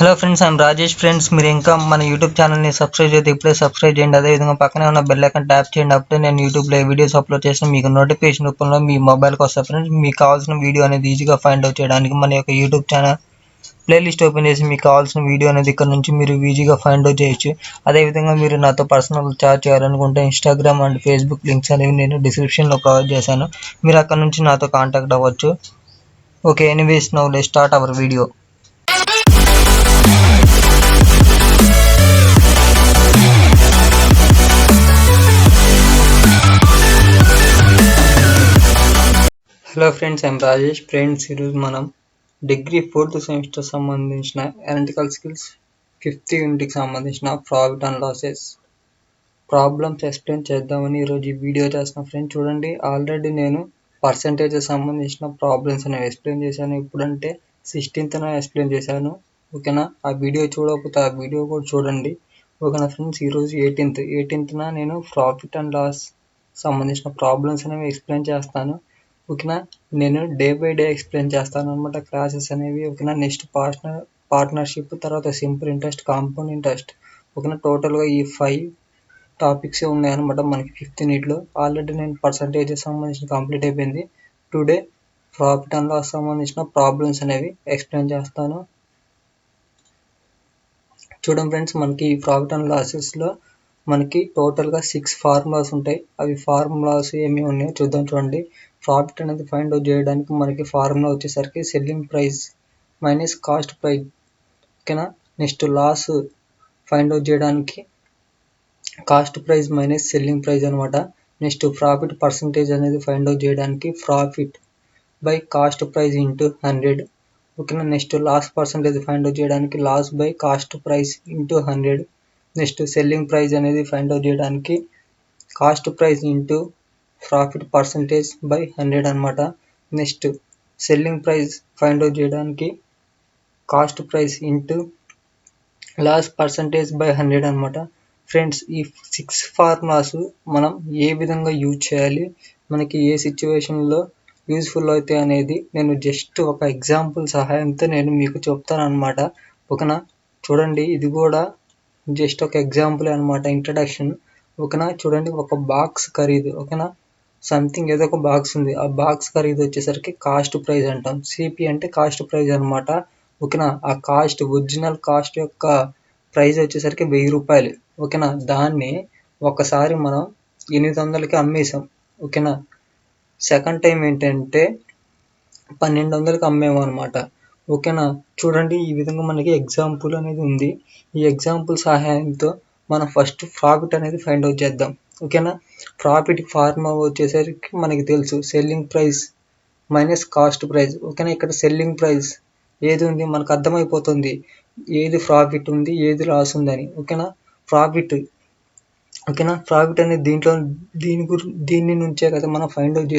Hello friends, I'm Rajesh. Friends, మీరు ఇంకా మన యూట్యూబ్ ఛానల్ని సబ్స్క్రైబ్ చేస్తే ఇప్పుడే సబ్స్క్రైబ్ చేయండి. అదేవిధంగా పక్కనే ఉన్న బెల్ ఐకాన్ ట్యాప్ చేయండి. అప్పుడే నేను యూట్యూబ్లో వీడియోస్ అప్లోడ్ చేసిన మీకు నోటిఫికేషన్ రూపంలో మీ మొబైల్కి వస్తాయి. ఫ్రెండ్స్, మీకు కావాల్సిన వీడియో అనేది ఈజీగా ఫైండ్ అవుట్ చేయడానికి మన యొక్క యూట్యూబ్ ఛానల్ ప్లేలిస్ట్ ఓపెన్ చేసి మీకు కావాల్సిన వీడియో అనేది ఇక్కడ నుంచి మీరు ఈజీగా ఫైండ్ అవుట్ చేయొచ్చు. అదేవిధంగా మీరు నాతో పర్సనల్ చాట్ చేయాలనుకుంటే ఇన్స్టాగ్రామ్ అండ్ ఫేస్బుక్ లింక్స్ అనేవి నేను డిస్క్రిప్షన్లో ప్రొవైడ్ చేశాను. మీరు అక్కడ నుంచి నాతో కాంటాక్ట్ అవ్వచ్చు. Okay, anyways now let's start our video. Hello friends, I'm Rajesh. Friends, ఈరోజు మనం డిగ్రీ 4th సెమిస్టర్ సంబంధించిన అనలిటికల్ స్కిల్స్ 5th యూనిట్కి సంబంధించిన profit and losses problems explain చేద్దామని ఈరోజు ఈ వీడియో చేస్తున్నాను. ఫ్రెండ్స్, చూడండి, ఆల్రెడీ నేను పర్సంటేజెస్ సంబంధించిన ప్రాబ్లమ్స్ అనేవి ఎక్స్ప్లెయిన్ చేశాను. ఇప్పుడంటే 16th ఎక్స్ప్లెయిన్ చేశాను. ఓకేనా? ఆ వీడియో చూడకపోతే ఆ వీడియో కూడా చూడండి. ఓకేనా ఫ్రెండ్స్? ఈరోజు 18th నేను ప్రాఫిట్ అండ్ లాస్ సంబంధించిన ప్రాబ్లమ్స్ అనేవి ఎక్స్ప్లెయిన్ చేస్తాను. ఓకేనా? నేను డే బై డే ఎక్స్ప్లెయిన్ చేస్తాను అనమాట క్లాసెస్ అనేవి. ఓకేనా? నెక్స్ట్ పార్ట్నర్షిప్, తర్వాత సింపుల్ ఇంట్రెస్ట్, కాంపౌండ్ ఇంట్రెస్ట్. ఓకేనా? టోటల్గా ఈ 5 టాపిక్స్ ఉన్నాయన్నమాట మనకి 5th యూనిట్లో. ఆల్రెడీ నేను పర్సంటేజెస్ సంబంధించిన కంప్లీట్ అయిపోయింది. టుడే ప్రాఫిట్ అండ్ లాస్ సంబంధించిన ప్రాబ్లమ్స్ అనేవి ఎక్స్ప్లెయిన్ చేస్తాను. చూడండి ఫ్రెండ్స్, మనకి ఈ ప్రాఫిట్ అండ్ లాసెస్లో మనకి టోటల్గా 6 ఫార్ములాస్ ఉంటాయి. అవి ఫార్ములాస్ ఏమి ఉన్నాయో చూద్దాం. చూడండి, ప్రాఫిట్ అనేది ఫైండ్ అవుట్ చేయడానికి మనకి ఫార్ములా వచ్చేసరికి selling price minus cost price. ఓకేనా? నెక్స్ట్ లాస్ ఫైండ్ అవుట్ చేయడానికి cost price minus selling price అనమాట. నెక్స్ట్ ప్రాఫిట్ పర్సంటేజ్ అనేది ఫైండ్ అవుట్ చేయడానికి profit by cost price into 100. ఓకేనా? Next loss percentage find out చేయడానికి loss by cost price into 100. Next selling price అనేది find out చేయడానికి cost price into profit percentage by 100 అనమాట. Next selling price find out చేయడానికి cost price into loss percentage by 100 అనమాట. Friends, ఈ 6 formulas మనం ఏ విధంగా use చేయాలి, మనకి ఏ సిచ్యువేషన్లో యూజ్ఫుల్ అవుతాయి అనేది నేను జస్ట్ ఒక ఎగ్జాంపుల్ సహాయంతో నేను మీకు చెప్తాను అనమాట. ఓకేనా? చూడండి, ఇది కూడా జస్ట్ ఒక ఎగ్జాంపుల్ అనమాట, ఇంట్రడక్షన్. ఓకేనా? చూడండి, ఒక బాక్స్ ఖరీదు. ఓకేనా? సంథింగ్ ఏదో ఒక బాక్స్ ఉంది. ఆ బాక్స్ ఖరీదు వచ్చేసరికి కాస్ట్ ప్రైస్ అంటాం. సిపి అంటే కాస్ట్ ప్రైస్ అనమాట. ఓకేనా? ఆ కాస్ట్, ఒరిజినల్ కాస్ట్ యొక్క ప్రైస్ వచ్చేసరికి 1000 రూపాయలు. ఓకేనా? దాన్ని ఒకసారి మనం 800కి అమ్మేసాం. ఓకేనా? సెకండ్ టైం ఏంటంటే 1200కి అమ్మేము అనమాట. ఓకేనా? చూడండి, ఈ విధంగా మనకి ఎగ్జాంపుల్ అనేది ఉంది. ఈ ఎగ్జాంపుల్ సహాయంతో మనం ఫస్ట్ ప్రాఫిట్ అనేది ఫైండ్ అవుట్ చేద్దాం. ఓకేనా? ప్రాఫిట్ ఫార్ములా వచ్చేసరికి మనకి తెలుసు, selling price minus cost price. ఓకేనా? ఇక్కడ సెల్లింగ్ ప్రైస్ ఏది ఉంది మనకు అర్థమైపోతుంది, ఏది ప్రాఫిట్ ఉంది, ఏది లాస్ ఉందని. ఓకేనా? ప్రాఫిట్. ఓకేనా? ప్రాఫిట్ అనేది దీని నుంచే కదా మనం ఫైండ్ అవుట్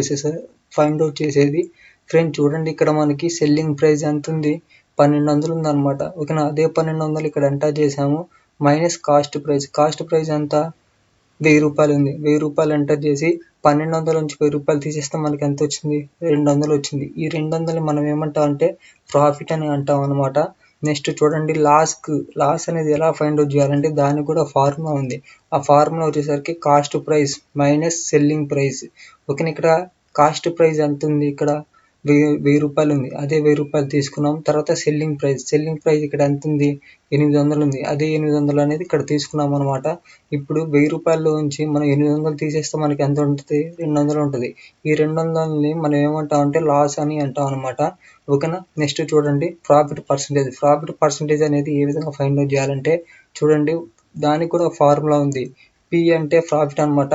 చేసేది. ఫ్రెండ్స్, చూడండి, ఇక్కడ మనకి సెల్లింగ్ ప్రైస్ ఎంత ఉంది, 1200 ఉందన్నమాట. ఓకేనా? అదే 1200 ఇక్కడ ఎంటర్ చేసాము. మైనస్ కాస్ట్ ప్రైస్ ఎంత, 1000 రూపాయలు ఉంది. 1000 రూపాయలు ఎంటర్ చేసి 1200 నుంచి 1000 రూపాయలు తీసేస్తే మనకి ఎంత వచ్చింది, 200 వచ్చింది. ఈ 200 మనం ఏమంటాం అంటే ప్రాఫిట్ అని అంటాం అనమాట. నెక్స్ట్ చూడండి, లాస్ అనేది ఎలా ఫైండ్ అవుట్ చేయాలంటే దానికి కూడా ఫార్ములా ఉంది. ఆ ఫార్ములా వచ్చేసరికి cost price minus selling price. ఓకేనా? ఇక్కడ కాస్ట్ ప్రైస్ ఎంత ఉంది, ఇక్కడ 1000 రూపాయలు ఉంది. అదే 1000 రూపాయలు తీసుకున్నాం. తర్వాత సెల్లింగ్ ప్రైస్ ఇక్కడ ఎంత ఉంది, 800 ఉంది. అదే 800 అనేది ఇక్కడ తీసుకున్నాం అనమాట. ఇప్పుడు 1000 రూపాయల నుంచి మనం 800 తీసేస్తే మనకి ఎంత ఉంటుంది, 200 ఉంటుంది. ఈ 200ని మనం ఏమంటాం అంటే లాస్ అని అంటాం అనమాట. ఓకేనా? నెక్స్ట్ చూడండి, ప్రాఫిట్ పర్సంటేజ్ అనేది ఏ విధంగా ఫైండ్ అవుట్ చేయాలంటే చూడండి, దానికి కూడా ఫార్ములా ఉంది. పి అంటే ప్రాఫిట్ అనమాట,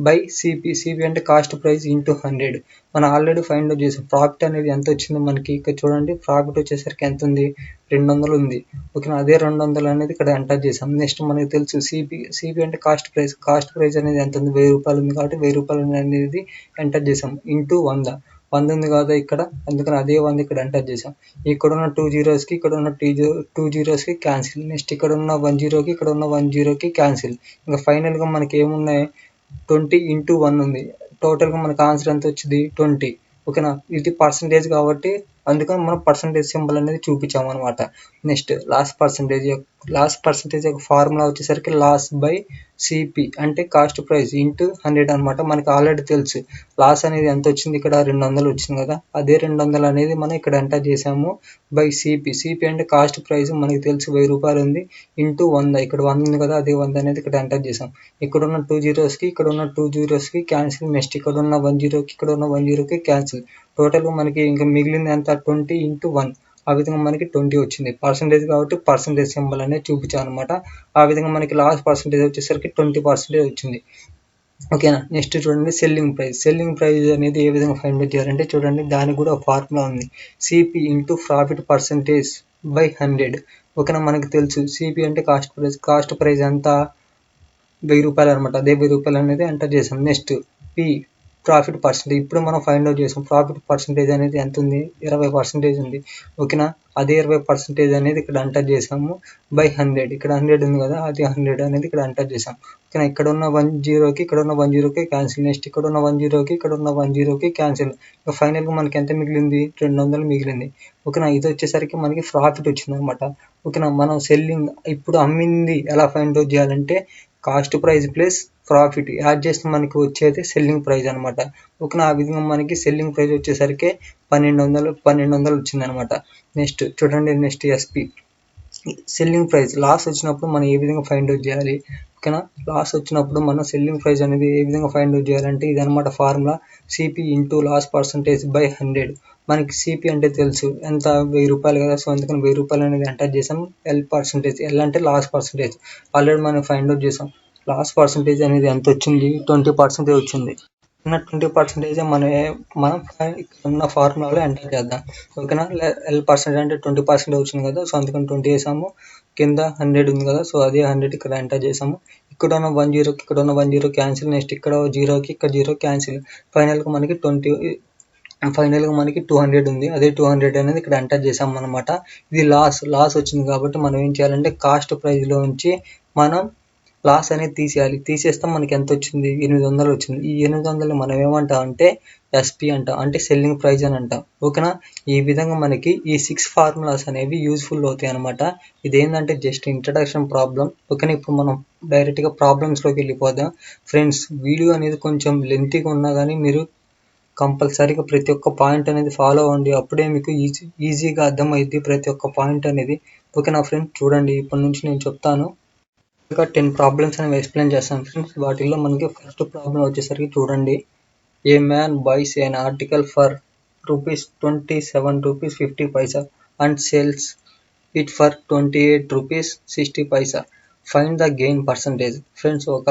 బై సిపి అంటే కాస్ట్ ప్రైస్ ఇంటూ 100. మనం ఆల్రెడీ ఫైండ్ అవుట్ చేసాం. ప్రాఫిట్ అనేది ఎంత వచ్చింది మనకి, ఇక్కడ చూడండి, ప్రాఫిట్ వచ్చేసరికి ఎంత ఉంది, 200 ఉంది. ఓకేనా? అదే 200 అనేది ఇక్కడ ఎంటర్ చేసాం. నెక్స్ట్ మనకి తెలుసు సిపి అంటే కాస్ట్ ప్రైస్ అనేది ఎంత ఉంది, 1000 రూపాయలు ఉంది. కాబట్టి 1000 రూపాయలు అనేది ఎంటర్ చేసాం. ఇంటూ 100 ఉంది కదా ఇక్కడ, అందుకని అదే 100 ఇక్కడ ఎంటర్ చేసాం. ఇక్కడ ఉన్న 2 జీరోస్కి ఇక్కడ ఉన్న 2 జీరోస్కి క్యాన్సిల్. నెక్స్ట్ ఇక్కడ ఉన్న 1 జీరోకి ఇక్కడ ఉన్న 1 జీరోకి క్యాన్సిల్. ఇంకా ఫైనల్గా మనకి ఏమున్నాయి, 20 ఇంటూ 1 ఉంది. టోటల్గా మనకు ఆన్సర్ ఎంత వచ్చింది, 20. ఓకేనా. ఇది పర్సంటేజ్ కాబట్టి అందుకని మనం పర్సంటేజ్ సింబల్ అనేది చూపించాము అనమాట. నెక్స్ట్ లాస్ట్ పర్సంటేజ్ యొక్క ఫార్ములా వచ్చేసరికి లాస్ బై సిపి అంటే కాస్ట్ ప్రైస్ ఇంటూ 100 అనమాట. మనకి ఆల్రెడీ తెలుసు లాస్ అనేది ఎంత వచ్చింది, ఇక్కడ 200 వచ్చింది కదా, అదే 200 అనేది మనం ఇక్కడ ఎంటర్ చేసాము బై సిపి అంటే కాస్ట్ ప్రైస్ మనకి తెలుసు 1000 రూపాయలు ఉంది, ఇంటూ 100 ఇక్కడ 100 ఉంది కదా, అదే 100 అనేది ఇక్కడ ఎంటర్ చేసాం. ఇక్కడ ఉన్న 2 zeros కి ఇక్కడ ఉన్న 2 zeros కి క్యాన్సిల్. నెక్స్ట్ ఇక్కడ ఉన్న 1 0కి ఇక్కడ ఉన్న 1 0కి క్యాన్సిల్. టోటల్గా మనకి ఇంకా మిగిలింది ఎంత 20 ఇంటూ 1, ఆ విధంగా మనకి 20 వచ్చింది. పర్సంటేజ్ కాబట్టి పర్సంటేజ్ సింబల్ అనేది చూపించాం అనమాట. ఆ విధంగా మనకి లాస్ట్ పర్సంటేజ్ వచ్చేసరికి 20% వచ్చింది. ఓకేనా. నెక్స్ట్ చూడండి సెల్లింగ్ ప్రైస్ అనేది ఏ విధంగా ఫైండ్ అవుట్ చేయాలంటే చూడండి, దానికి కూడా ఫార్ములా ఉంది. CP into profit percentage by 100. ఓకేనా. మనకి తెలుసు సిపి అంటే కాస్ట్ ప్రైస్ ఎంత 1000 రూపాయలు అనమాట, అదే 1000 రూపాయలు అనేది ఎంటర్ చేసాం. నెక్స్ట్ పి ప్రాఫిట్ పర్సంటేజ్, ఇప్పుడు మనం ఫైండ్ అవుట్ చేసాం ప్రాఫిట్ పర్సంటేజ్ అనేది ఎంత ఉంది, 20% ఉంది. ఓకేనా. అదే 20% అనేది ఇక్కడ ఎంటర్ చేసాము బై 100. ఇక్కడ 100 ఉంది కదా, అదే 100 అనేది ఇక్కడ ఎంటర్ చేసాం. ఓకేనా. ఇక్కడ ఉన్న 1 0కి ఇక్కడ ఉన్న 1 0కి క్యాన్సిల్. నెక్స్ట్ ఇక్కడ ఉన్న 1 0కి ఇక్కడ ఉన్న 1 0కి క్యాన్సిల్. ఫైనల్గా మనకి ఎంత మిగిలింది, 200 మిగిలింది. ఓకేనా. ఇది వచ్చేసరికి మనకి ప్రాఫిట్ వచ్చింది అనమాట. ఓకేనా. మనం సెల్లింగ్ ఇప్పుడు అమ్మింది ఎలా ఫైండ్ అవుట్ చేయాలంటే cost price plus profit add చేస్తే మనకి వచ్చేది సెల్లింగ్ ప్రైస్ అనమాట. ఓకేనా. ఆ విధంగా మనకి సెల్లింగ్ ప్రైస్ వచ్చేసరికి 1200 వచ్చింది అనమాట. నెక్స్ట్ చూడండి, next SP selling price loss వచ్చినప్పుడు మనం ఏ విధంగా ఫైండ్ అవుట్ చేయాలి. ఓకేనా. లాస్ వచ్చినప్పుడు మనం సెల్లింగ్ ప్రైస్ అనేది ఏ విధంగా ఫైండ్ అవుట్ చేయాలంటే ఇదనమాట formula, CP into loss percentage by 100. మనకి సిపి అంటే తెలుసు ఎంత 1000 రూపాయలు కదా, సో అందుకని 1000 రూపాయలు అనేది ఎంటర్ చేసాం. ఎల్ అంటే లాస్ పర్సంటేజ్ ఆల్రెడీ మనం ఫైండ్ అవుట్ చేసాం. లాస్ పర్సంటేజ్ అనేది ఎంత వచ్చింది, 20% వచ్చింది. 20% మనం ఉన్న ఫార్ములాలో ఎంటర్ చేద్దాం. ఓకేనా. L% అంటే 20% వచ్చింది కదా, సో అందుకని 20 వేసాము. కింద 100 ఉంది కదా, సో అదే 100 ఇక్కడ ఎంటర్ చేసాము. ఇక్కడ ఉన్న 1 0కి ఇక్కడ ఉన్న 1 0 క్యాన్సిల్. నెక్స్ట్ ఇక్కడ 0కి ఇక్కడ 0 క్యాన్సిల్. ఫైనల్గా మనకి 200 ఉంది, అదే 200 అనేది ఇక్కడ ఎంటర్ చేసాం అనమాట. ఇది లాస్ వచ్చింది కాబట్టి మనం ఏం చేయాలంటే కాస్ట్ ప్రైస్లో ఉంచి మనం లాస్ అనేది తీసేయాలి. తీసేస్తే మనకి ఎంత వచ్చింది, 800 వచ్చింది. ఈ 800 మనం ఏమంటాం అంటే ఎస్పి అంటాం, అంటే సెల్లింగ్ ప్రైస్ అని అంటాం. ఓకేనా. ఈ విధంగా మనకి ఈ 6 ఫార్ములాస్ అనేవి యూజ్ఫుల్ అవుతాయి అనమాట. ఇదేంటంటే జస్ట్ ఇంట్రడక్షన్ ప్రాబ్లం. ఓకేనా. ఇప్పుడు మనం డైరెక్ట్గా ప్రాబ్లమ్స్లోకి వెళ్ళిపోదాం. ఫ్రెండ్స్, వీడియో అనేది కొంచెం లెంతీగా ఉన్నా కానీ మీరు కంపల్సరీగా ప్రతి ఒక్క పాయింట్ అనేది ఫాలో అవ్వండి, అప్పుడే మీకు ఈజీగా అర్థమైద్ది ప్రతి ఒక్క పాయింట్ అనేది. ఓకేనా ఫ్రెండ్స్. చూడండి, ఇప్పటి నుంచి నేను చెప్తాను. ఇంకా 10 ప్రాబ్లమ్స్ అనేవి ఎక్స్ప్లెయిన్ చేస్తాను ఫ్రెండ్స్. వాటిల్లో మనకి ఫస్ట్ ప్రాబ్లం వచ్చేసరికి చూడండి, a man buys an article for ₹27.50 and sells it for ₹28.60. Find the gain percentage. Friends, ఒక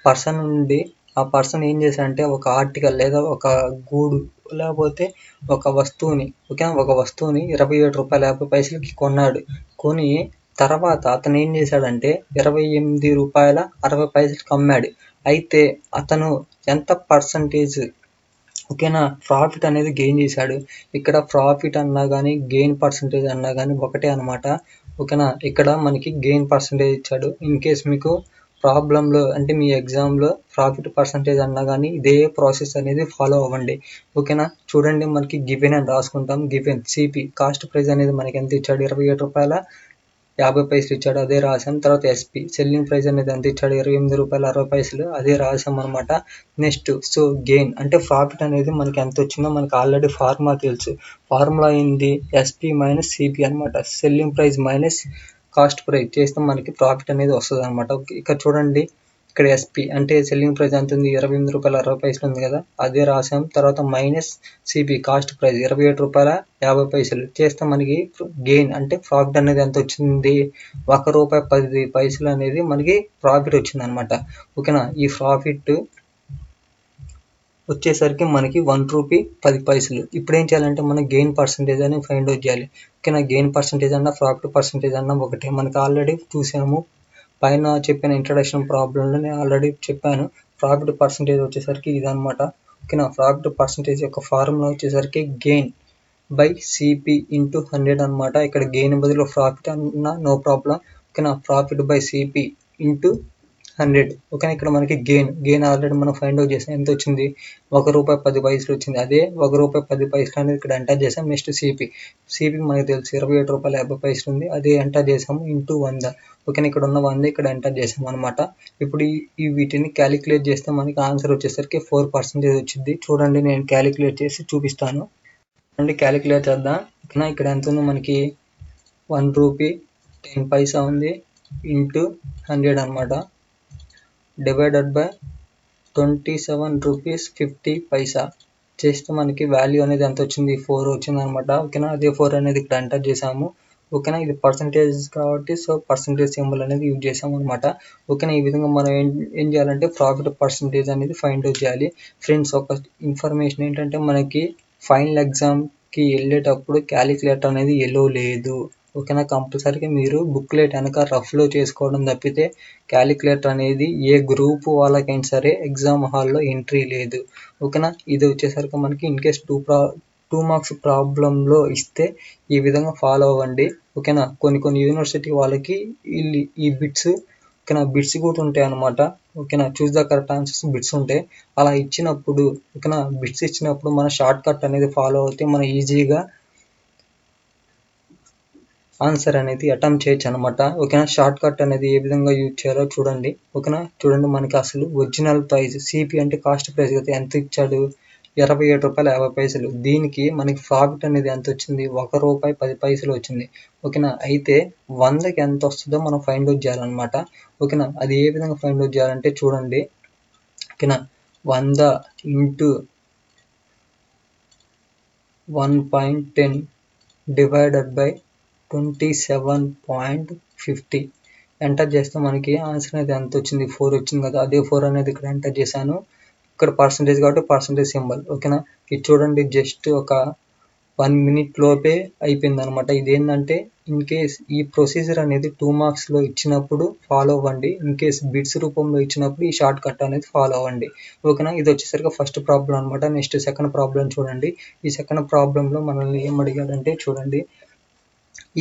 పర్సన్ నుండి ఆ పర్సన్ ఏం చేశాడంటే ఒక ఆర్టికల్ లేదా ఒక గూడు లేకపోతే ఒక వస్తువుని ₹27.50 కొన్నాడు. కొని తర్వాత అతను ఏం చేశాడంటే ₹28.60 అమ్మాడు. అయితే అతను ఎంత పర్సంటేజ్ ఓకేనా ప్రాఫిట్ అనేది గెయిన్ చేశాడు. ఇక్కడ ప్రాఫిట్ అన్నా కానీ గెయిన్ పర్సంటేజ్ అన్నా కానీ ఒకటే అనమాట. ఓకేనా. ఇక్కడ మనకి గెయిన్ పర్సంటేజ్ ఇచ్చాడు. ఇన్ కేస్ మీకు ప్రాబ్లంలో అంటే మీ ఎగ్జామ్లో ప్రాఫిట్ పర్సంటేజ్ అన్నా కానీ ఇదే ప్రాసెస్ అనేది ఫాలో అవ్వండి. ఓకేనా. చూడండి, మనకి గివెన్ అని రాసుకుంటాం. గివెన్ సిపి కాస్ట్ ప్రైస్ అనేది మనకి ఎంత ఇచ్చాడు, ₹27.50 ఇచ్చాడు, అదే రాసాం. తర్వాత ఎస్పి సెల్లింగ్ ప్రైస్ అనేది ఎంత ఇచ్చాడు, ₹28.60, అదే రాసాం అనమాట. నెక్స్ట్ సో గెయిన్ అంటే ప్రాఫిట్ అనేది మనకి ఎంత వచ్చిందో మనకి ఆల్రెడీ ఫార్ములా తెలుసు. ఫార్ములా ఏంది, ఎస్పి మైనస్ సిపి అనమాట. Selling price minus cost price చేస్తే మనకి ప్రాఫిట్ అనేది వస్తుంది అనమాట. ఇక్కడ చూడండి, ఇక్కడ ఎస్పి అంటే సెల్లింగ్ ప్రైస్ ఎంత ఉంది, ₹28.60 ఉంది కదా, అదే రాసాం. తర్వాత మైనస్ సిపి కాస్ట్ ప్రైస్ ₹27.50 చేస్తే మనకి గెయిన్ అంటే ప్రాఫిట్ అనేది ఎంత వచ్చింది, ₹1.10 అనేది మనకి ప్రాఫిట్ వచ్చింది అనమాట. ఓకేనా. ఈ ప్రాఫిట్ వచ్చేసరికి మనకి ₹1.10. ఇప్పుడు ఏం చేయాలంటే మనం గెయిన్ పర్సంటేజ్ అని ఫైండ్ అవుట్ చేయాలి. ఓకేనా. గెయిన్ పర్సంటేజ్ అన్నా ప్రాఫిట్ పర్సంటేజ్ అన్నా ఒకటే, మనకి ఆల్రెడీ చూసాము. పైన చెప్పిన ఇంట్రడక్షన్ ప్రాబ్లంలో నేను ఆల్రెడీ చెప్పాను. ప్రాఫిట్ పర్సంటేజ్ వచ్చేసరికి ఇదనమాట. ఓకేనా. ప్రాఫిట్ పర్సంటేజ్ యొక్క ఫార్ములా వచ్చేసరికి గెయిన్ బై సిపి ఇంటూ 100 అనమాట. ఇక్కడ గెయిన్ బదులు ప్రాఫిట్ అన్నా నో ప్రాబ్లం. ఓకేనా. Profit by CP into 100. ఓకేనా, ఇక్కడ మనకి గెయిన్ ఆల్రెడీ మనం ఫైండ్ అవుట్ చేసాం. ఎంత వచ్చింది? ₹1.10 వచ్చింది. అదే ₹1.10 అనేది ఇక్కడ ఎంటర్ చేసాం. నెక్స్ట్ సిపి మనకి తెలుసు ₹27.50 ఉంది. అదే ఎంటర్ చేసాము ఇంటూ 100. ఓకేనా, ఇక్కడ ఉన్న 100 ఇక్కడ ఎంటర్ చేసాం అనమాట. ఇప్పుడు ఈ వీటిని క్యాలిక్యులేట్ చేస్తే మనకి ఆన్సర్ వచ్చేసరికి 4% వచ్చింది. చూడండి, నేను క్యాలిక్యులేట్ చేసి చూపిస్తాను. చూడండి, క్యాలిక్యులేట్ చేద్దాం. ఓకేనా, ఇక్కడ ఎంత ఉంది మనకి? ₹1.10 ఉంది ఇంటూ 100 అనమాట, డివైడెడ్ బై ₹27.50 చేస్తే మనకి వాల్యూ అనేది ఎంత వచ్చింది? 4 వచ్చింది అనమాట. ఓకేనా, అదే 4 అనేది ఇక్కడ ఎంటర్ చేసాము. ఓకేనా, ఇది పర్సంటేజ్ కాబట్టి సో పర్సంటేజ్ సింబల్ అనేది యూజ్ చేసాము అనమాట. ఓకేనా, ఈ విధంగా మనం ఏం చేయాలంటే ప్రాఫిట్ పర్సంటేజ్ అనేది ఫైండ్ అవుట్ చేయాలి. ఫ్రెండ్స్, ఒక ఇన్ఫర్మేషన్ ఏంటంటే మనకి ఫైనల్ ఎగ్జామ్కి వెళ్ళేటప్పుడు క్యాలిక్యులేటర్ అనేది ఎలో లేదు. ఓకేనా, కంపల్సరీగా మీరు బుక్లెట్ వెనక రఫ్లో చేసుకోవడం తప్పితే క్యాలిక్యులేటర్ అనేది ఏ గ్రూప్ వాళ్ళకైనా సరే ఎగ్జామ్ హాల్లో ఎంట్రీ లేదు. ఓకేనా, ఇది వచ్చేసరికి మనకి ఇన్ కేస్ 2 మార్క్స్ ప్రాబ్లంలో ఇస్తే ఈ విధంగా ఫాలో అవ్వండి. ఓకేనా, కొన్ని యూనివర్సిటీ వాళ్ళకి ఈ బిట్స్ ఓకేనా బిట్స్ కూడా ఉంటాయి అనమాట. ఓకేనా, choose the correct answers bits ఉంటాయి. అలా ఇచ్చినప్పుడు ఓకేనా బిట్స్ ఇచ్చినప్పుడు మన షార్ట్ కట్ అనేది ఫాలో అవుతే మనం ఈజీగా ఆన్సర్ అనేది అటెంప్ట్ చేయొచ్చు అనమాట. ఓకేనా, షార్ట్ కట్ అనేది ఏ విధంగా యూజ్ చేయాలో చూడండి. ఓకేనా, చూడండి, మనకి అసలు ఒరిజినల్ ప్రైస్ సిపి అంటే కాస్ట్ ప్రైస్ అయితే ఎంత ఇచ్చాడు? ₹27.50. దీనికి మనకి ప్రాఫిట్ అనేది ఎంత వచ్చింది? ₹1.10 వచ్చింది. ఓకేనా, అయితే 100కి ఎంత వస్తుందో మనం ఫైండ్ అవుట్ చేయాలన్నమాట. ఓకేనా, అది ఏ విధంగా ఫైండ్ అవుట్ చేయాలంటే చూడండి. ఓకేనా, 100 ఇంటూ 1.10 డివైడెడ్ బై 27.50 ఎంటర్ చేస్తే మనకి ఆన్సర్ అనేది ఎంత వచ్చింది? 4 వచ్చింది కదా. అదే 4 అనేది ఇక్కడ ఎంటర్ చేశాను. ఇక్కడ పర్సంటేజ్ కాబట్టి పర్సంటేజ్ సింబల్. ఓకేనా, ఇది చూడండి, జస్ట్ ఒక 1 minute లోపే అయిపోయింది అనమాట. ఇదేంటంటే ఇన్ కేస్ ఈ ప్రొసీజర్ అనేది 2 మార్క్స్లో ఇచ్చినప్పుడు ఫాలో అవ్వండి. ఇన్ కేస్ బిట్స్ రూపంలో ఇచ్చినప్పుడు ఈ షార్ట్ కట్ అనేది ఫాలో అవ్వండి. ఓకేనా, ఇది వచ్చేసరికి ఫస్ట్ ప్రాబ్లం అనమాట. నెక్స్ట్ సెకండ్ ప్రాబ్లం చూడండి. ఈ సెకండ్ ప్రాబ్లంలో మనల్ని ఏం అడిగాడంటే చూడండి,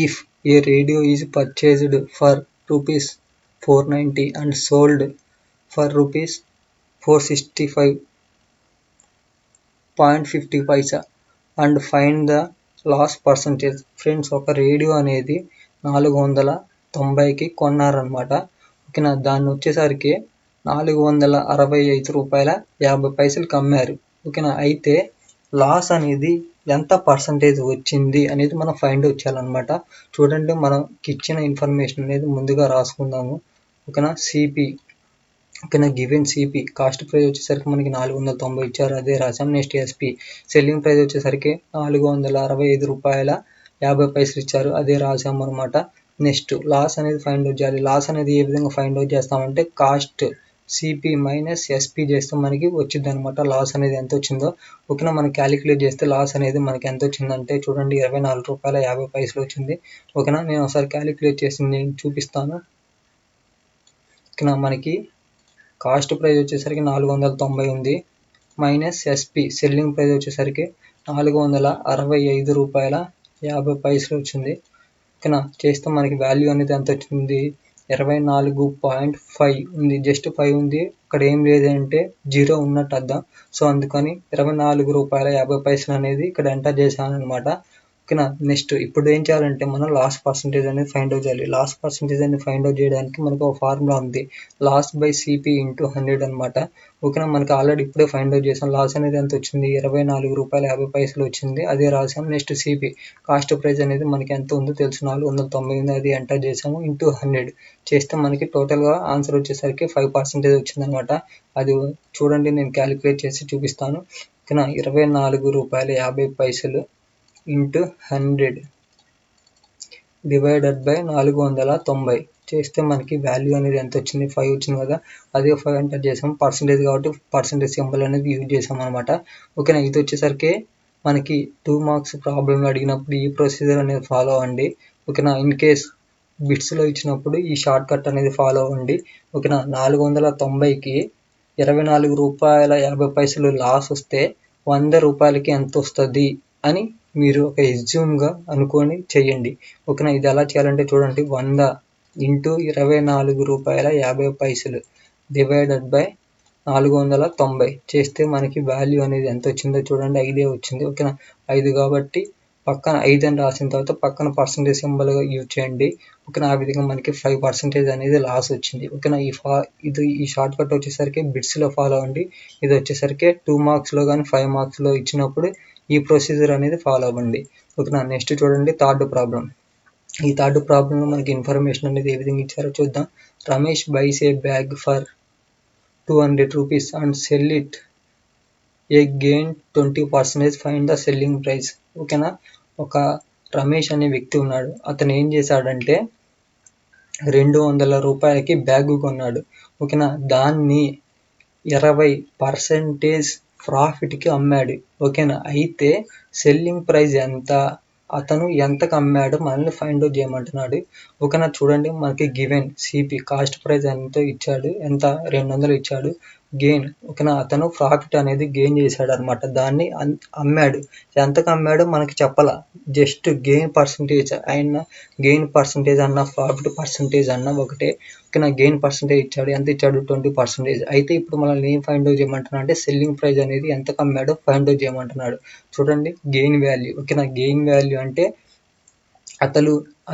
if a radio is purchased for ₹490 and sold for ₹465.50 and find the loss percentage. Friends, ఒక రేడియో అనేది 490కి కొన్నారనమాట. ఓకేనా, దాన్ని వచ్చేసరికి ₹465.50 అమ్మారు. ఓకేనా, అయితే లాస్ అనేది ఎంత పర్సంటేజ్ వచ్చింది అనేది మనం ఫైండ్ అవుట్ చేయాలన్నమాట. చూడండి, మనకి ఇచ్చిన ఇన్ఫర్మేషన్ అనేది ముందుగా రాసుకుందాము. ఓకేనా, సిపి ఓకేనా గివెన్ సిపి కాస్ట్ ప్రైస్ వచ్చేసరికి మనకి 490 ఇచ్చారు, అదే రాసాం. నెక్స్ట్ ఎస్పి సెల్లింగ్ ప్రైస్ వచ్చేసరికి ₹465.50 ఇచ్చారు, అదే రాసాము అనమాట. నెక్స్ట్ లాస్ అనేది ఫైండ్ అవుట్ చేయాలి. లాస్ అనేది ఏ విధంగా ఫైండ్ అవుట్ చేస్తామంటే కాస్ట్ సిపి మైనస్ ఎస్పి చేస్తే మనకి వచ్చింది అనమాట లాస్ అనేది ఎంత వచ్చిందో. ఓకేనా, మనం క్యాలిక్యులేట్ చేస్తే లాస్ అనేది మనకి ఎంత వచ్చిందంటే చూడండి ₹24.50 వచ్చింది. ఓకేనా, నేను ఒకసారి క్యాలిక్యులేట్ చేసి నేను చూపిస్తాను. ఓకేనా, మనకి కాస్ట్ ప్రైస్ వచ్చేసరికి 490 ఉంది, మైనస్ ఎస్పి సెల్లింగ్ ప్రైస్ వచ్చేసరికి ₹465.50 వచ్చింది. ఓకేనా, చేస్తే మనకి వాల్యూ అనేది ఎంత వచ్చింది? 24.5 ఉంది, జస్ట్ 5 ఉంది, ఇక్కడ ఏం లేదంటే 0 ఉన్నట్టు అర్థం. సో అందుకని ₹24.50 అనేది ఇక్కడ ఎంటర్ చేశాను అనమాట. ఓకేనా, నెక్స్ట్ ఇప్పుడు ఏం చేయాలంటే మనం లాస్ పర్సంటేజ్ అనేది ఫైండ్ అవుట్ చేయాలి. లాస్ పర్సంటేజ్ అనేది ఫైండ్ అవుట్ చేయడానికి మనకు ఒక ఫార్ములా ఉంది, లాస్ బై సిపి ఇంటూ 100 అనమాట. ఓకేనా, మనకి ఆల్రెడీ ఇప్పుడే ఫైండ్ అవుట్ చేసాం. లాస్ అనేది ఎంత వచ్చింది? ₹24.50 వచ్చింది, అదే రాసాం. నెక్స్ట్ సిపి కాస్ట్ ప్రైస్ అనేది మనకి ఎంత ఉందో తెలుసు, 490 ఉంది, అది ఎంటర్ చేసాము ఇంటూ 100 చేస్తే మనకి టోటల్గా ఆన్సర్ వచ్చేసరికి 5% వచ్చిందనమాట. అది చూడండి, నేను క్యాలిక్యులేట్ చేసి చూపిస్తాను. ఓకేనా, ₹24.50 ఇంటూ 100 డివైడెడ్ బై 490 చేస్తే మనకి వాల్యూ అనేది ఎంత వచ్చింది? 5 వచ్చింది కదా, అదే 5 ఎంటర్ చేసాం. పర్సంటేజ్ కాబట్టి పర్సంటేజ్ సింబల్ అనేది యూజ్ చేసాం అనమాట. ఓకేనా, ఇది వచ్చేసరికి మనకి 2 మార్క్స్ ప్రాబ్లంలో అడిగినప్పుడు ఈ ప్రొసీజర్ అనేది ఫాలో అవ్వండి. ఓకేనా, ఇన్ కేస్ బిట్స్లో ఇచ్చినప్పుడు ఈ షార్ట్ కట్ అనేది ఫాలో అవ్వండి. ఓకేనా, 490కి ₹24.50 లాస్ వస్తే ₹100కి ఎంత వస్తుంది అని మీరు ఒక ఎజ్యూమ్గా అనుకొని చెయ్యండి. ఓకేనా, ఇది ఎలా చేయాలంటే చూడండి, 100 ఇంటూ ₹24.50 డివైడెడ్ బై 490 చేస్తే మనకి వాల్యూ అనేది ఎంత వచ్చిందో చూడండి, 5 వచ్చింది. ఓకేనా, 5 కాబట్టి పక్కన 5 అని రాసిన తర్వాత పక్కన పర్సంటేజ్ సింబల్గా యూజ్ చేయండి. ఓకేనా, ఆ విధంగా మనకి 5% అనేది లాస్ వచ్చింది. ఓకేనా, ఈ షార్ట్ కట్ వచ్చేసరికి బిట్స్లో ఫాలో అవ్వండి. ఇది వచ్చేసరికి 2 మార్క్స్లో కానీ 5 మార్క్స్లో ఇచ్చినప్పుడు ఈ ప్రొసీజర్ అనేది ఫాలో అవ్వండి. ఓకేనా, నెక్స్ట్ చూడండి థర్డ్ ప్రాబ్లం. ఈ థర్డ్ ప్రాబ్లంలో మనకి ఇన్ఫర్మేషన్ అనేది ఏ విధంగా ఇచ్చారో చూద్దాం. Ramesh buys a bag for 200 rupees and sell it a gain 20%, find the selling price. ఓకేనా, ఒక రమేష్ అనే వ్యక్తి ఉన్నాడు. అతను ఏం చేశాడంటే 200 రూపాయలకి బ్యాగ్ కొన్నాడు. ఓకేనా, దాన్ని 20% ప్రాఫిట్కి అమ్మాడు. ఓకేనా, అయితే సెల్లింగ్ ప్రైస్ ఎంత, అతను ఎంతకు అమ్మాడు మనల్ని ఫైండ్ అవుట్ చేయమంటున్నాడు. ఓకేనా, చూడండి మనకి గివెన్ సిపి కాస్ట్ ప్రైస్ ఎంతో ఇచ్చాడు, ఎంత 200 ఇచ్చాడు. గెయిన్, ఓకేనా, అతను ప్రాఫిట్ అనేది గెయిన్ చేశాడు అనమాట. దాన్ని అమ్మాడు. ఎంతకు అమ్మాడు మనకి చెప్పాల, జస్ట్ గెయిన్ పర్సంటేజ్ అయినా, గెయిన్ పర్సంటేజ్ అన్న ప్రాఫిట్ పర్సంటేజ్ అన్న ఒకటే. ఓకేనా, గెయిన్ పర్సంటేజ్ ఇచ్చాడు, ఎంత ఇచ్చాడు 20%. అయితే ఇప్పుడు మనల్ని ఏం ఫైండ్ అవుట్ చేయమంటున్నాడు అంటే సెల్లింగ్ ప్రైస్ అనేది ఎంతకు అమ్మాడో ఫైండ్ అవుట్ చేయమంటున్నాడు. చూడండి గెయిన్ వాల్యూ. ఓకేనా, గెయిన్ వాల్యూ అంటే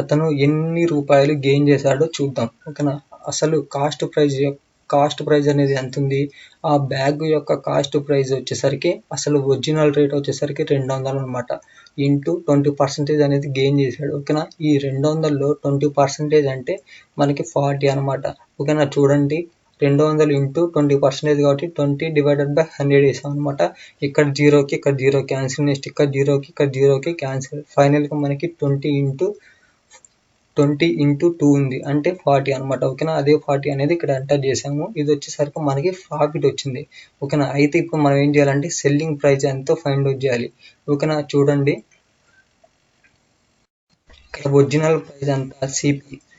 అతను ఎన్ని రూపాయలు గెయిన్ చేశాడో చూద్దాం. ఓకేనా, అసలు కాస్ట్ ప్రైస్ అనేది ఎంత ఉంది, ఆ బ్యాగ్ యొక్క కాస్ట్ ప్రైస్ వచ్చేసరికి అసలు ఒరిజినల్ రేట్ వచ్చేసరికి 200 అనమాట. ఇంటూ 20% అనేది గెయిన్ చేశాడు. ఓకేనా, ఈ 200లో 20% అంటే మనకి 40 అనమాట. ఓకేనా, చూడండి 200 ఇంటూ 20% కాబట్టి 20 డివైడెడ్ బై 100 వేసాం అనమాట. ఇక్కడ జీరోకి ఇక్కడ జీరో క్యాన్సిల్, నెక్స్ట్ ఇక్కడ జీరోకి ఇక్కడ జీరోకి క్యాన్సిల్. ఫైనల్గా మనకి 20 ఇంటూ 2 ఉంది అంటే 40 అనమాట. ఓకేనా, అదే 40 అనేది ఇక్కడ ఎంటర్ చేసాము. ఇది వచ్చేసరికి మనకి ప్రాఫిట్ వచ్చింది. ఓకేనా, అయితే ఇప్పుడు మనం ఏం చేయాలంటే సెల్లింగ్ ప్రైస్ ఎంతో ఫైండ్ అవుట్ చేయాలి. ఓకేనా, చూడండి ఇక్కడ ఒరిజినల్ ప్రైస్ ఎంత,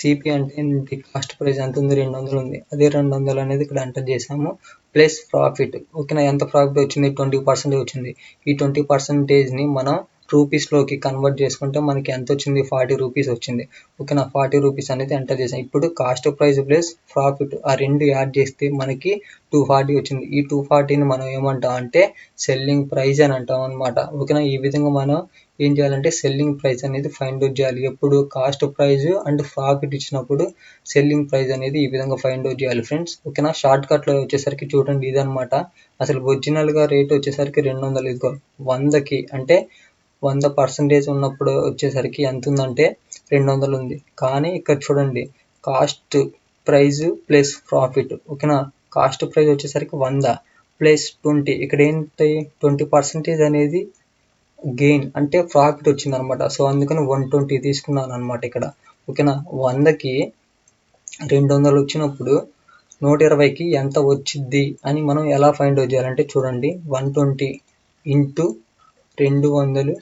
సిపి అంటే కాస్ట్ ప్రైస్ ఎంత ఉంది, 200 ఉంది. అదే 200 అనేది ఇక్కడ ఎంటర్ చేసాము ప్లస్ ప్రాఫిట్. ఓకేనా, ఎంత ప్రాఫిట్ వచ్చింది, 20% వచ్చింది. ఈ 20%ని మనం రూపీస్లోకి కన్వర్ట్ చేసుకుంటే మనకి ఎంత వచ్చింది, 40 రూపీస్ వచ్చింది. ఓకేనా, 40 రూపీస్ అనేది ఎంటర్ చేసాం. ఇప్పుడు కాస్ట్ ప్రైస్ ప్లస్ ప్రాఫిట్ ఆ రెండు యాడ్ చేస్తే మనకి 240 వచ్చింది. ఈ 240ని మనం ఏమంటాం అంటే సెల్లింగ్ ప్రైస్ అని అంటాం అనమాట. ఓకేనా, ఈ విధంగా మనం ఏం చేయాలంటే సెల్లింగ్ ప్రైస్ అనేది ఫైండ్ అవుట్ చేయాలి. ఎప్పుడు కాస్ట్ ప్రైస్ అండ్ ప్రాఫిట్ ఇచ్చినప్పుడు సెల్లింగ్ ప్రైస్ అనేది ఈ విధంగా ఫైండ్ అవుట్ చేయాలి ఫ్రెండ్స్. ఓకేనా, షార్ట్ కట్లో వచ్చేసరికి చూడండి ఇదనమాట. అసలు ఒరిజినల్గా రేట్ వచ్చేసరికి 200, ఇదిగో 100కి అంటే 100% ఉన్నప్పుడు వచ్చేసరికి ఎంత ఉందంటే 200 ఉంది. కానీ ఇక్కడ చూడండి కాస్ట్ ప్రైస్ ప్లస్ ప్రాఫిట్. ఓకేనా, కాస్ట్ ప్రైస్ వచ్చేసరికి 100 ప్లస్ 20, ఇక్కడ ఏంటి 20% అనేది గెయిన్ అంటే ప్రాఫిట్ వచ్చింది అనమాట. సో అందుకని 120 తీసుకున్నాను అనమాట ఇక్కడ. ఓకేనా, 100కి 200 వచ్చినప్పుడు 120కి ఎంత వచ్చింది అని మనం ఎలా ఫైండ్ అవుట్ చేయాలంటే చూడండి 120 ఇంటూ 200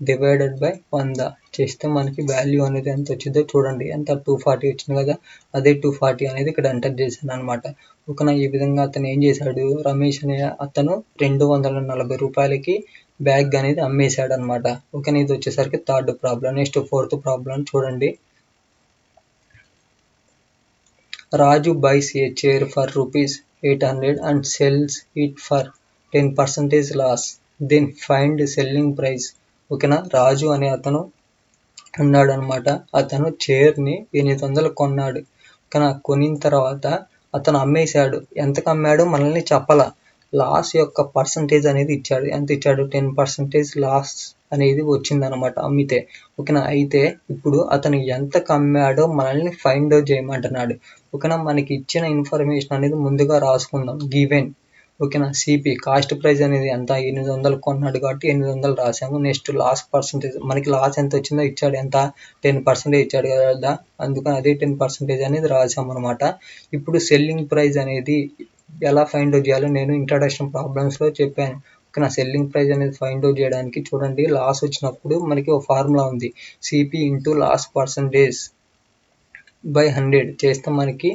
డివైడెడ్ బై 100 చేస్తే మనకి వాల్యూ అనేది ఎంత వచ్చిందో చూడండి, ఎంత 240 వచ్చింది కదా. అదే 240 అనేది ఇక్కడ ఎంటర్ చేశాను అనమాట. ఓకేనా, ఈ విధంగా అతను ఏం చేశాడు, రమేష్ అనే అతను 240 రూపాయలకి బ్యాగ్ అనేది అమ్మేశాడు అనమాట. ఓకేనా, ఇది వచ్చేసరికి third problem. Next fourth problem చూడండి. Raju buys a chair for ₹800 and sells it for 10% loss. Then find selling price. ఓకేనా, రాజు అనే అతను ఉన్నాడు అనమాట. అతను చైర్ని 800 కొన్నాడు. ఓకేనా, కొనిన తర్వాత అతను అమ్మేశాడు. ఎంతకు అమ్మాడు మనల్ని చెప్పాల. లాస్ యొక్క పర్సంటేజ్ అనేది ఇచ్చాడు. ఎంత ఇచ్చాడు, 10% లాస్ అనేది వచ్చిందనమాట అమ్మితే. ఓకేనా, అయితే ఇప్పుడు అతను ఎంతకు అమ్మాడో మనల్ని ఫైండ్ అవుట్ చేయమంటున్నాడు. ఓకేనా, మనకి ఇచ్చిన ఇన్ఫర్మేషన్ అనేది ముందుగా రాసుకుందాం. గివెన్. ఓకేనా, సిపి కాస్ట్ ప్రైస్ అనేది ఎంత 800 కొన్నాడు కాబట్టి 800 రాసాము. నెక్స్ట్ లాస్ పర్సంటేజ్, మనకి లాస్ ఎంత వచ్చిందో ఇచ్చాడు, ఎంత 10% ఇచ్చాడు కదా, అందుకని అదే 10% అనేది రాసాము అనమాట. ఇప్పుడు సెల్లింగ్ ప్రైస్ అనేది ఎలా ఫైండ్ అవుట్ చేయాలో నేను ఇంట్రడక్షన్ ప్రాబ్లమ్స్లో చెప్పాను. ఓకేనా, సెల్లింగ్ ప్రైస్ అనేది ఫైండ్ అవుట్ చేయడానికి చూడండి లాస్ వచ్చినప్పుడు మనకి ఒక ఫార్ములా ఉంది, CP into loss percentage by 100 చేస్తే మనకి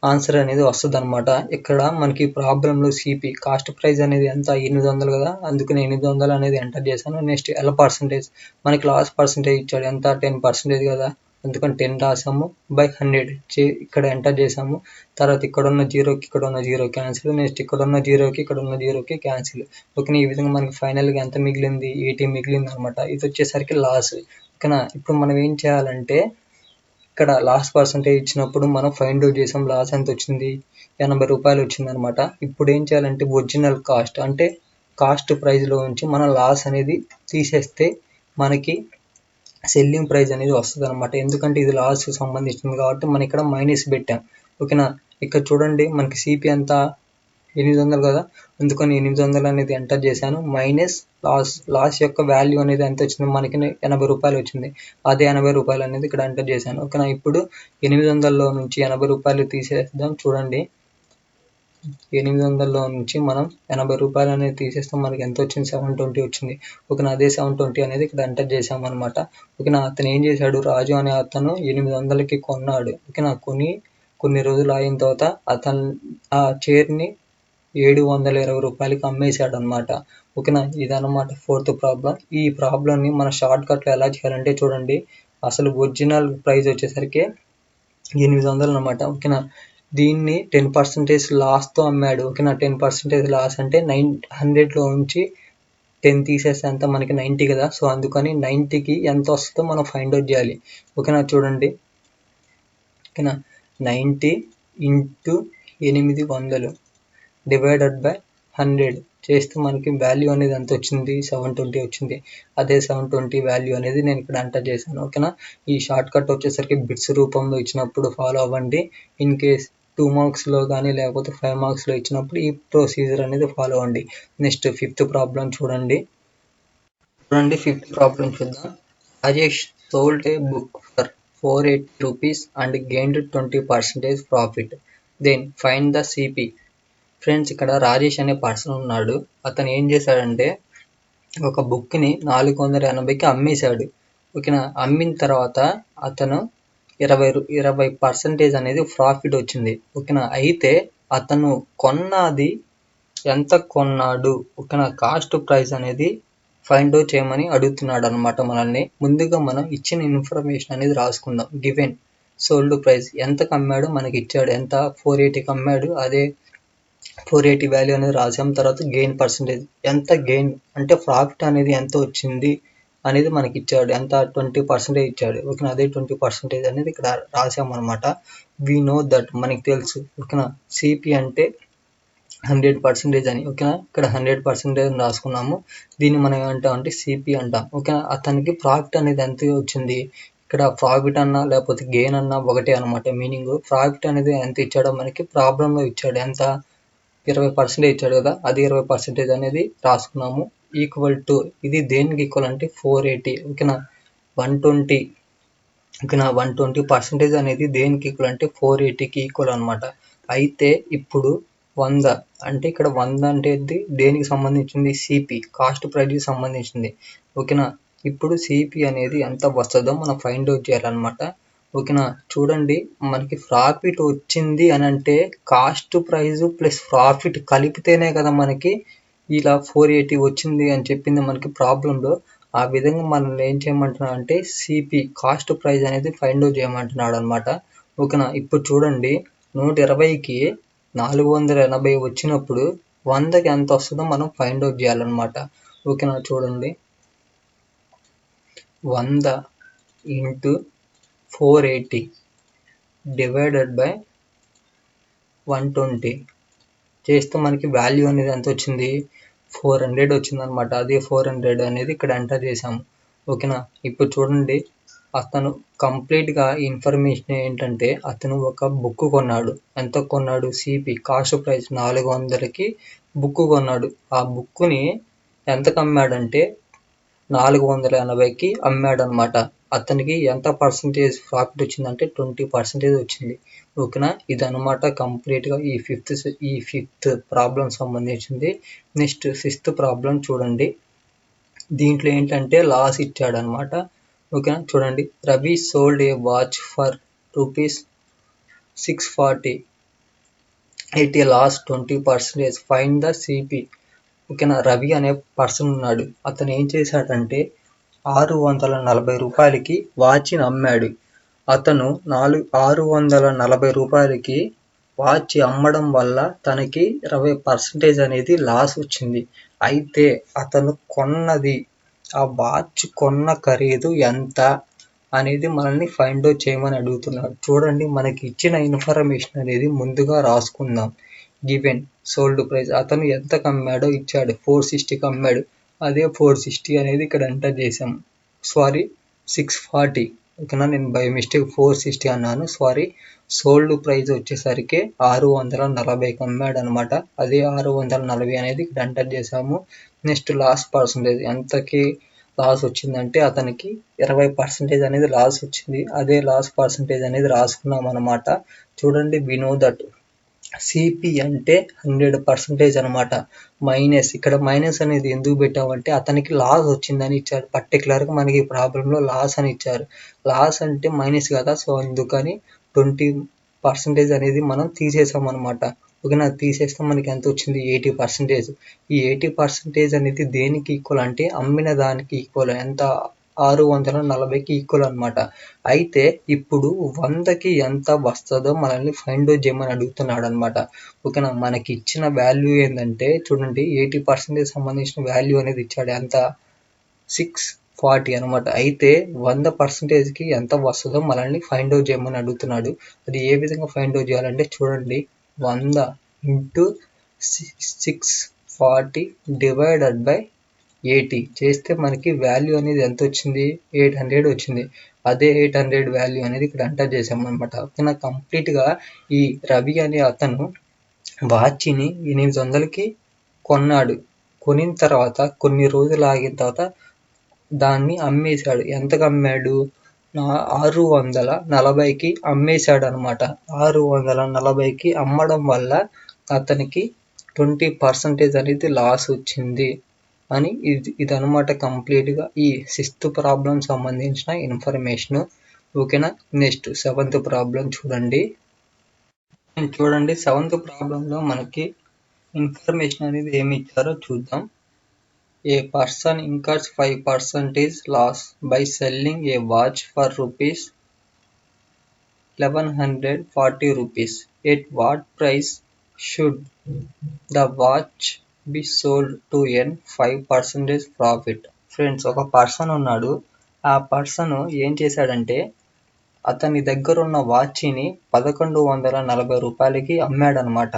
ఆన్సర్ అనేది వస్తుంది అనమాట. ఇక్కడ మనకి ప్రాబ్లంలో సిపి కాస్ట్ ప్రైస్ అనేది ఎంత 800 కదా, అందుకని 800 అనేది ఎంటర్ చేశాను. నెక్స్ట్ ఎల్ పర్సంటేజ్, మనకి లాస్ పర్సంటేజ్ ఇచ్చాడు ఎంత 10% కదా, అందుకని 10 రాసాము బై 100 ఇక్కడ ఎంటర్ చేసాము. తర్వాత ఇక్కడ ఉన్న జీరోకి ఇక్కడ ఉన్న జీరో క్యాన్సిల్, నెక్స్ట్ ఇక్కడ ఉన్న జీరోకి ఇక్కడ ఉన్న జీరోకి క్యాన్సిల్. ఓకేనా, ఈ విధంగా మనకి ఫైనల్గా ఎంత మిగిలింది, 80 మిగిలింది అనమాట. ఇది వచ్చేసరికి లాస్. ఓకేనా, ఇప్పుడు మనం ఏం చేయాలంటే ఇక్కడ లాస్ పర్సంటేజ్ ఇచ్చినప్పుడు మనం ఫైండ్ అవుట్ చేసాం, లాస్ ఎంత వచ్చింది, 80 రూపాయలు వచ్చింది అనమాట. ఇప్పుడు ఏం చేయాలంటే ఒరిజినల్ కాస్ట్ అంటే కాస్ట్ ప్రైస్లో నుంచి మనం లాస్ అనేది తీసేస్తే మనకి సెల్లింగ్ ప్రైస్ అనేది వస్తుంది అనమాట. ఎందుకంటే ఇది లాస్ సంబంధించింది కాబట్టి మనం ఇక్కడ మైనస్ పెట్టాం. ఓకేనా, ఇక్కడ చూడండి మనకి సిపి ఎంత 800 కదా, అందుకని 800 అనేది ఎంటర్ చేశాను. మైనస్ లాస్ యొక్క వాల్యూ అనేది ఎంత వచ్చింది, మనకి 80 రూపాయలు వచ్చింది. అదే 80 రూపాయలు అనేది ఇక్కడ ఎంటర్ చేశాను. ఓకేనా, ఇప్పుడు 800లో నుంచి 80 రూపాయలు తీసేద్దాం. చూడండి 800లో నుంచి మనం 80 రూపాయలు అనేది తీసేస్తాం, మనకి ఎంత వచ్చింది, 720 వచ్చింది. ఓకేనా, అదే 720 అనేది ఇక్కడ ఎంటర్ చేసాం అనమాట. ఓకేనా, అతను ఏం చేశాడు, రాజు అనే అతను 800కి కొన్నాడు. ఓకేనా, కొన్ని రోజులు అయిన తర్వాత అతను ఆ చైర్ని 720 రూపాయలకి అమ్మేశాడు అనమాట. ఓకేనా, ఇదన్నమాట 4th ప్రాబ్లం. ఈ ప్రాబ్లంని మన షార్ట్ కట్లో ఎలా చేయాలంటే చూడండి, అసలు ఒరిజినల్ ప్రైస్ వచ్చేసరికి 800 అనమాట. ఓకేనా, దీన్ని 10% లాస్తో అమ్మాడు. ఓకేనా, 10% లాస్ అంటే 100లో నుంచి 10 తీసేస్తే ఎంత, మనకి 90 కదా. సో అందుకని 90కి ఎంత వస్తుందో మనం ఫైండ్ అవుట్ చేయాలి. ఓకేనా, చూడండి. ఓకేనా, 90 ఇంటూ 800 డివైడెడ్ బై 100 చేస్తే మనకి వాల్యూ అనేది ఎంత వచ్చింది, 720 వచ్చింది. అదే 720 వాల్యూ అనేది నేను ఇక్కడ ఎంటర్ చేశాను. ఓకేనా, ఈ షార్ట్ కట్ వచ్చేసరికి బిట్స్ రూపంలో ఇచ్చినప్పుడు ఫాలో అవ్వండి. ఇన్ కేస్ 2 మార్క్స్లో కానీ లేకపోతే 5 మార్క్స్లో ఇచ్చినప్పుడు ఈ ప్రొసీజర్ అనేది ఫాలో అవ్వండి. నెక్స్ట్ 5th ప్రాబ్లం చూడండి. 5th ప్రాబ్లం చూద్దాం. Rajesh sold a book for 480 rupees and gained 20% profit. Then find the CP. Friends, ఇక్కడ రాజేష్ అనే పర్సన్ ఉన్నాడు. అతను ఏం చేశాడంటే ఒక బుక్ని 480కి అమ్మేశాడు. ఓకేనా, అమ్మిన తర్వాత అతను 20% అనేది ప్రాఫిట్ వచ్చింది. ఓకేనా, అయితే అతను కొన్నది ఎంత కొన్నాడు, ఓకేనా, కాస్ట్ ప్రైస్ అనేది ఫైండ్ అవుట్ చేయమని అడుగుతున్నాడు అనమాట మనల్ని. ముందుగా మనం ఇచ్చిన ఇన్ఫర్మేషన్ అనేది రాసుకుందాం. గివెన్ సోల్డ్ ప్రైస్ ఎంతకు అమ్మాడు మనకి ఇచ్చాడు, ఎంత 480కి అమ్మాడు. అదే 480 వాల్యూ అనేది రాసాం. తర్వాత గెయిన్ పర్సంటేజ్ ఎంత, గెయిన్ అంటే ప్రాఫిట్ అనేది ఎంత వచ్చింది అనేది మనకి ఇచ్చాడు, ఎంత 20% ఇచ్చాడు. ఓకేనా, అదే 20% అనేది ఇక్కడ రాసాం అనమాట. వి నో దట్ మనకి తెలుసు. ఓకేనా, సిపి అంటే 100% అని. ఓకేనా, ఇక్కడ 100% రాసుకున్నాము. దీన్ని మనం ఏమంటాం అంటే సిపి అంటాం. ఓకేనా, అతనికి ప్రాఫిట్ అనేది ఎంత వచ్చింది, ఇక్కడ ప్రాఫిట్ అన్నా లేకపోతే గెయిన్ అన్నా ఒకటే అనమాట మీనింగ్. ప్రాఫిట్ అనేది ఎంత ఇచ్చాడో మనకి ప్రాబ్లంలో ఇచ్చాడు, ఎంత 20% ఇచ్చాడు కదా, అది 20% అనేది రాసుకున్నాము. ఈక్వల్ టు, ఇది దేనికి ఈక్వల్ అంటే 480. ఓకేనా, 120. ఓకేనా, 120% అనేది దేనికి ఈక్వల్ అంటే 480కి ఈక్వల్ అనమాట. అయితే ఇప్పుడు 100 అంటే ఇక్కడ 100 అంటే దేనికి సంబంధించింది, సిపి కాస్ట్ ప్రైస్కి సంబంధించింది. ఓకేనా, ఇప్పుడు సిపి అనేది ఎంత వస్తుందో మనం ఫైండ్ అవుట్ చేయాలన్నమాట. ఓకేనా, చూడండి మనకి ప్రాఫిట్ వచ్చింది అని అంటే కాస్ట్ ప్రైస్ ప్లస్ ప్రాఫిట్ కలిపితేనే కదా మనకి ఇలా 480 వచ్చింది అని చెప్పింది మనకి ప్రాబ్లంలో. ఆ విధంగా మనల్ని ఏం చేయమంటున్నాడు అంటే సిపి కాస్ట్ ప్రైస్ అనేది ఫైండ్ అవుట్ చేయమంటున్నాడు అనమాట. ఓకేనా, ఇప్పుడు చూడండి 120కి 480 వచ్చినప్పుడు 100కి ఎంత వస్తుందో మనం ఫైండ్ అవుట్ చేయాలన్నమాట. ఓకేనా, చూడండి 100 ఇంటూ 480 డివైడెడ్ బై 120 చేస్తే మనకి వాల్యూ అనేది ఎంత వచ్చింది, 400 వచ్చింది అనమాట. అదే 400 అనేది ఇక్కడ ఎంటర్ చేసాము. ఓకేనా, ఇప్పుడు చూడండి అతను కంప్లీట్గా ఇన్ఫర్మేషన్ ఏంటంటే అతను ఒక బుక్ కొన్నాడు. ఎంత కొన్నాడు, సిపి కాస్ట్ ప్రైస్ 400కి బుక్ కొన్నాడు. ఆ బుక్ని ఎంతకు అమ్మాడంటే 480కి అమ్మాడు అనమాట. అతనికి ఎంత పర్సంటేజ్ ప్రాఫిట్ వచ్చిందంటే 20% వచ్చింది. ఓకేనా, ఇదనమాట కంప్లీట్గా ఈ ఫిఫ్త్ ప్రాబ్లం సంబంధించింది. నెక్స్ట్ 6th ప్రాబ్లం చూడండి. దీంట్లో ఏంటంటే లాస్ ఇచ్చాడు అనమాట. ఓకేనా, చూడండి Ravi sold a watch for ₹640 at a loss 20%. Find the CP. ఓకేనా, రవి అనే పర్సన్ ఉన్నాడు. అతను ఏం చేశాడంటే 640 రూపాయలకి వాచ్ని అమ్మాడు. అతను 640 రూపాయలకి వాచ్ అమ్మడం వల్ల తనకి 20% అనేది లాస్ వచ్చింది. అయితే అతను కొన్నది ఆ వాచ్ కొన్న ఖరీదు ఎంత అనేది మనల్ని ఫైండ్ అవుట్ చేయమని అడుగుతున్నాడు. చూడండి, మనకి ఇచ్చిన ఇన్ఫర్మేషన్ అనేది ముందుగా రాసుకుందాం. గివెన్ సోల్డ్ ప్రైస్, అతను ఎంతకు అమ్మాడో ఇచ్చాడు, 460కి అమ్మాడు. అదే 460 అనేది ఇక్కడ ఎంటర్ చేసాం. సారీ 640, ఓకేనా, నేను బై మిస్టేక్ 460 అన్నాను, సారీ. సోల్డ్ ప్రైస్ వచ్చేసరికి 640కి అమ్మాడు అనమాట. అదే 640 అనేది ఇక్కడ ఎంటర్ చేసాము. నెక్స్ట్ లాస్ పర్సంటేజ్, ఎంతకి లాస్ వచ్చిందంటే అతనికి 20% అనేది లాస్ వచ్చింది. అదే లాస్ పర్సంటేజ్ అనేది రాసుకున్నాం అనమాట. చూడండి, వి నో దట్ సిపి అంటే 100% అనమాట. మైనస్, ఇక్కడ మైనస్ అనేది ఎందుకు పెట్టామంటే అతనికి లాస్ వచ్చిందని ఇచ్చాడు. పర్టికులర్గా మనకి ప్రాబ్లంలో లాస్ అని ఇచ్చారు. లాస్ అంటే మైనస్ కదా, సో అందుకని 20% అనేది మనం తీసేసాం అనమాట. ఓకేనా, తీసేస్తే మనకి ఎంత వచ్చింది, 80%. ఈ 80% అనేది దేనికి ఈక్వల్ అంటే అమ్మిన దానికి ఈక్వల్. ఎంత, 640కి ఈక్వల్ అనమాట. అయితే ఇప్పుడు 100కి ఎంత వస్తుందో మనల్ని ఫైండ్ అవుట్ చేయమని అడుగుతున్నాడు అనమాట. ఓకేనా, మనకి ఇచ్చిన వాల్యూ ఏంటంటే చూడండి, 80% సంబంధించిన వాల్యూ అనేది ఇచ్చాడు. ఎంత, 640 అనమాట. అయితే 100%కి ఎంత వస్తుందో మనల్ని ఫైండ్ అవుట్ చేయమని అడుగుతున్నాడు. అది ఏ విధంగా ఫైండ్ అవుట్ చేయాలంటే చూడండి, 100 ఇంటూ 640 డివైడెడ్ బై 80 చేస్తే మనకి వాల్యూ అనేది ఎంత వచ్చింది, 800 వచ్చింది. అదే 800 వాల్యూ అనేది ఇక్కడ ఎంటర్ చేసాం అనమాట. ఓకేనా, కంప్లీట్గా ఈ రవి అనే అతను వాచ్ని 800కి కొన్నాడు. కొనిన తర్వాత కొన్ని రోజులు ఆగిన తర్వాత దాన్ని అమ్మేశాడు. ఎంతకు అమ్మాడు, 640కి అమ్మేశాడు అనమాట. 640కి అమ్మడం వల్ల అతనికి 20% అనేది లాస్ వచ్చింది అని ఇదనమాట కంప్లీట్గా ఈ 6th ప్రాబ్లం సంబంధించిన ఇన్ఫర్మేషన్. ఓకేనా, నెక్స్ట్ 7th ప్రాబ్లం చూడండి. 7th ప్రాబ్లంలో మనకి ఇన్ఫర్మేషన్ అనేది ఏమి ఇచ్చారో చూద్దాం. A person incurs 5% loss by selling a watch for rupees 1140 rupees. At what price should the watch be sold to earn 5% profit? Friends, ఒక పర్సన్ ఉన్నాడు. ఆ పర్సన్ ఏం చేశాడంటే అతని దగ్గర ఉన్న వాచ్ని 1140 రూపాయలకి అమ్మాడనమాట.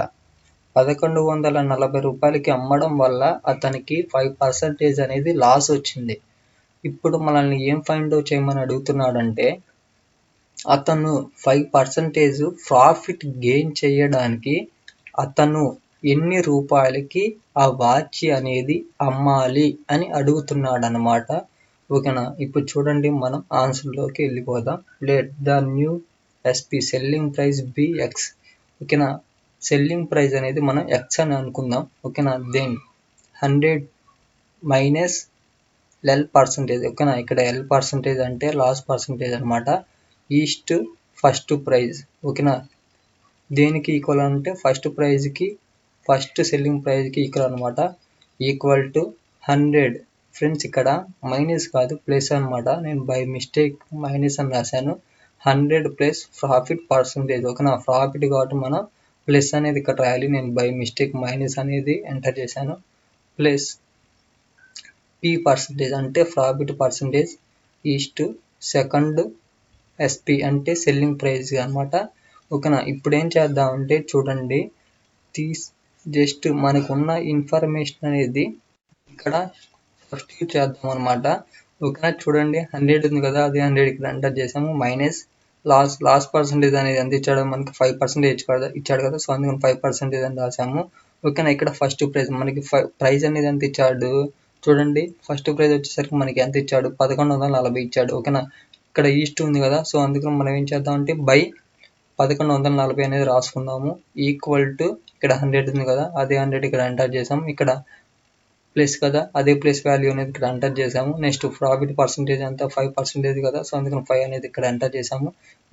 1140 రూపాయలకి అమ్మడం వల్ల అతనికి 5% అనేది లాస్ వచ్చింది. ఇప్పుడు మనల్ని ఏం ఫైండ్ అవుట్ చేయమని అడుగుతున్నాడంటే అతను 5% ప్రాఫిట్ గెయిన్ చేయడానికి అతను ఎన్ని రూపాయలకి ఆ వాచ్ అనేది అమ్మాలి అని అడుగుతున్నాడు అనమాట. ఓకేనా, ఇప్పుడు చూడండి, మనం ఆన్సర్లోకి వెళ్ళిపోదాం. Let the new SP selling price be X. ఓకేనా, సెల్లింగ్ ప్రైస్ అనేది మనం ఎక్స్ అని అనుకుందాం. ఓకేనా, దెన్ 100 మైనస్ L%. ఓకేనా, ఇక్కడ L% అంటే లాస్ పర్సంటేజ్ అనమాట. East first prize. ఓకేనా, దేనికి ఈక్వల్ అంటే ఫస్ట్ ప్రైజ్కి, ఫస్ట్ సెల్లింగ్ ప్రైజ్కి ఈక్వల్ అనమాట. Equal to 100. ఫ్రెండ్స్, ఇక్కడ మైనస్ కాదు ప్లస్ అనమాట. నేను బై మిస్టేక్ మైనస్ అని రాశాను. 100 ప్లస్ ప్రాఫిట్ పర్సంటేజ్. ఓకేనా, ప్రాఫిట్ కాబట్టి మనం ప్లస్ అనేది ఇక్కడ రాయాలి. నేను బై మిస్టేక్ మైనస్ అనేది ఎంటర్ చేశాను. ప్లస్ P% అంటే profit percentage east second SP అంటే సెల్లింగ్ ప్రైస్ అనమాట. ఓకేనా, ఇప్పుడు ఏం చేద్దామంటే చూడండి, జస్ట్ మనకున్న ఇన్ఫర్మేషన్ అనేది ఇక్కడ సబ్స్టిట్యూట్ చేద్దాం అనమాట. ఓకేనా, చూడండి, 100 ఉంది కదా, అదే 100 ఇక్కడ ఎంటర్ చేసాము. మైనస్ లాస్ పర్సంటేజ్ అనేది ఎంత ఇచ్చాడు, మనకి 5% ఇచ్చాడు కదా, సో అందుకని 5% అని రాసాము. ఓకేనా, ఇక్కడ ఫస్ట్ ప్రైజ్ మనకి ప్రైజ్ అనేది ఎంత ఇచ్చాడు చూడండి. ఫస్ట్ ప్రైజ్ వచ్చేసరికి మనకి ఎంత ఇచ్చాడు, 1140 ఇచ్చాడు. ఓకేనా, ఇక్కడ ఈస్ట్ ఉంది కదా, సో అందుకని మనం ఏం చేద్దామంటే బై 1140 అనేది రాసుకుందాము. ఈక్వల్ టు ఇక్కడ 100 ఉంది కదా, అదే 100 ఇక్కడ ఎంటర్ చేసాం. ఇక్కడ ప్లస్ కదా, అదే ప్లస్ వాల్యూ అనేది ఇక్కడ ఎంటర్ చేసాము. నెక్స్ట్ ప్రాఫిట్ పర్సంటేజ్ అంతా 5% కదా, సో అందుకని 5 అనేది ఇక్కడ ఎంటర్ చేసాము.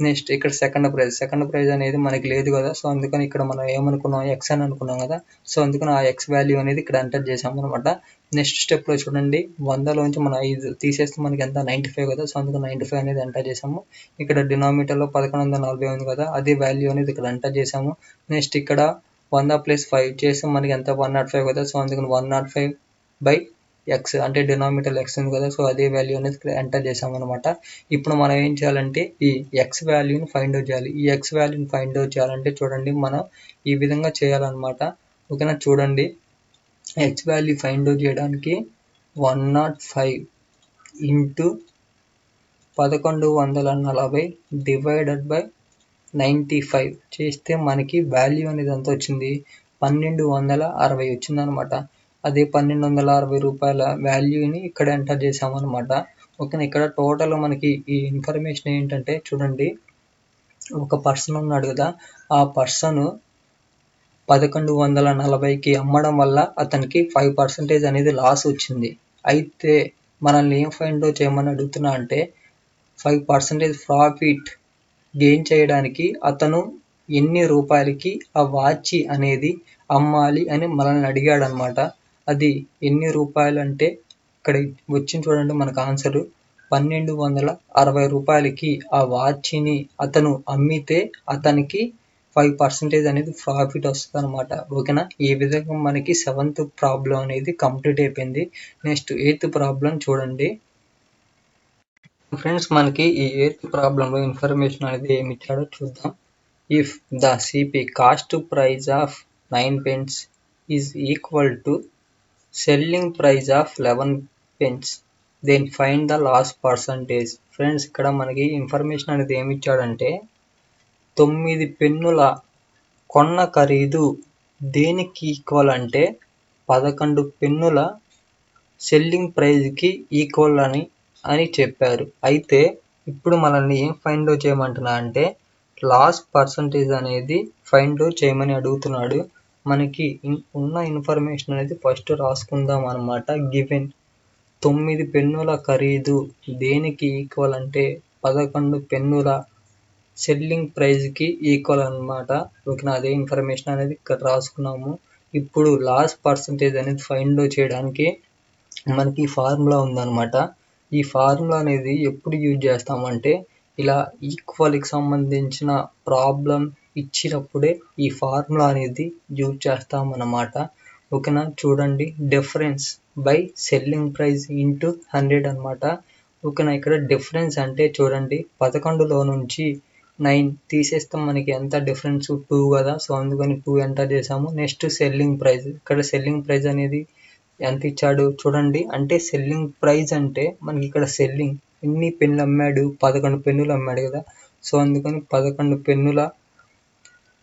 నెక్స్ట్ ఇక్కడ సెకండ్ ప్రైజ్ అనేది మనకి లేదు కదా, సో అందుకని ఇక్కడ మనం ఏమనుకున్నాం, ఎక్స్ అని అనుకున్నాం కదా, సో అందుకని ఆ ఎక్స్ వాల్యూ అనేది ఇక్కడ ఎంటర్ చేసాము అనమాట. నెక్స్ట్ స్టెప్లో చూడండి, 100లోంచి మనం 5 తీసేస్తే మనకి ఎంత 95 కదా, సో అందుకని 95 అనేది ఎంటర్ చేసాము. ఇక్కడ డినామినేటర్లో 1140 ఉంది కదా, అదే వాల్యూ అనేది ఇక్కడ ఎంటర్ చేసాము. నెక్స్ట్ ఇక్కడ 100 + 5 చేస్తే మనకి ఎంత 105 కదా, సో అందుకని 105 బై ఎక్స్ అంటే డినామినేటర్ ఎక్స్ ఉంది కదా, సో అదే వాల్యూ అనేది ఎంటర్ చేసాము అనమాట. ఇప్పుడు మనం ఏం చేయాలంటే ఈ ఎక్స్ వాల్యూని ఫైండ్ అవుట్ చేయాలి. ఈ ఎక్స్ వాల్యూని ఫైండ్ అవుట్ చేయాలంటే చూడండి, మనం ఈ విధంగా చేయాలన్నమాట. ఓకేనా, చూడండి ఎక్స్ వాల్యూ ఫైండ్ అవుట్ చేయడానికి 105 ఇంటూ 1140 డివైడెడ్ బై 95 చేస్తే మనకి వాల్యూ అనేది ఎంత వచ్చింది, 1260 వచ్చింది అనమాట. అదే 1260 రూపాయల వాల్యూని ఇక్కడ ఎంటర్ చేసామన్నమాట. ఓకేనా, ఇక్కడ టోటల్ మనకి ఈ ఇన్ఫర్మేషన్ ఏంటంటే చూడండి, ఒక పర్సన్ ఉన్నాడు కదా, ఆ పర్సన్ 1140కి అమ్మడం వల్ల అతనికి 5% అనేది లాస్ వచ్చింది. అయితే మనల్ని ఏం ఫైండ్ అవుట్ చేయమని అడుగుతున్నా అంటే 5% ప్రాఫిట్ గెయిన్ చేయడానికి అతను ఎన్ని రూపాయలకి ఆ వాచ్ అనేది అమ్మాలి అని మనల్ని అడిగాడు అనమాట. అది ఎన్ని రూపాయలు అంటే ఇక్కడ వచ్చింది చూడండి, మనకు ఆన్సర్ 1260 రూపాయలకి ఆ వాచ్ని అతను అమ్మితే అతనికి 5% అనేది ప్రాఫిట్ వస్తుంది అనమాట. ఓకేనా, ఈ విధంగా మనకి 7th ప్రాబ్లం అనేది కంప్లీట్ అయిపోయింది. నెక్స్ట్ 8th ప్రాబ్లం చూడండి ఫ్రెండ్స్. మనకి ఈ 8th ప్రాబ్లంలో ఇన్ఫర్మేషన్ అనేది ఏమి ఇచ్చాడో చూద్దాం. If the CP cost price of 9 pence is equal to selling price of 11 pence, then find the loss percentage. Friends ఇక్కడ మనకి ఇన్ఫర్మేషన్ అనేది ఏమి ఇచ్చాడంటే 9 పెన్నుల కొన్న ఖరీదు దేనికి ఈక్వల్ అంటే 11 పెన్నుల సెల్లింగ్ ప్రైజ్కి ఈక్వల్ అని చెప్పారు. అయితే ఇప్పుడు మనల్ని ఏం ఫైండ్ అవుట్ చేయమంటున్నా అంటే లాస్ పర్సంటేజ్ అనేది ఫైండ్ అవుట్ చేయమని అడుగుతున్నాడు. మనకి ఉన్న ఇన్ఫర్మేషన్ అనేది ఫస్ట్ రాసుకుందాం అనమాట. గివెన్ 9 పెన్నుల ఖరీదు దేనికి ఈక్వల్ అంటే 11 పెన్నుల సెల్లింగ్ ప్రైజ్కి ఈక్వల్ అనమాట. ఓకేనా, అదే ఇన్ఫర్మేషన్ అనేది ఇక్కడ రాసుకున్నాము. ఇప్పుడు లాస్ పర్సంటేజ్ అనేది ఫైండ్ అవుట్ చేయడానికి మనకి ఫార్ములా ఉందన్నమాట. ఈ ఫార్ములా అనేది ఎప్పుడు యూజ్ చేస్తామంటే ఇలా ఈక్వల్కి సంబంధించిన ప్రాబ్లం ఇచ్చినప్పుడే ఈ ఫార్ములా అనేది యూజ్ చేస్తామన్నమాట. ఓకేనా, చూడండి difference by selling price into 100 అనమాట. ఓకేనా, ఇక్కడ డిఫరెన్స్ అంటే చూడండి 11లో నుంచి 9 తీసేస్తాం, మనకి ఎంత డిఫరెన్స్ 2 కదా, సో అందుకని 2 ఎంటర్ చేసాము. నెక్స్ట్ సెల్లింగ్ ప్రైస్, ఇక్కడ సెల్లింగ్ ప్రైస్ అనేది ఎంత ఇచ్చాడు చూడండి, అంటే సెల్లింగ్ ప్రైస్ అంటే మనకి ఇక్కడ సెల్లింగ్ ఎన్ని పెన్నులు అమ్మాడు, 11 పెన్నులు అమ్మాడు కదా, సో అందుకని 11 పెన్నుల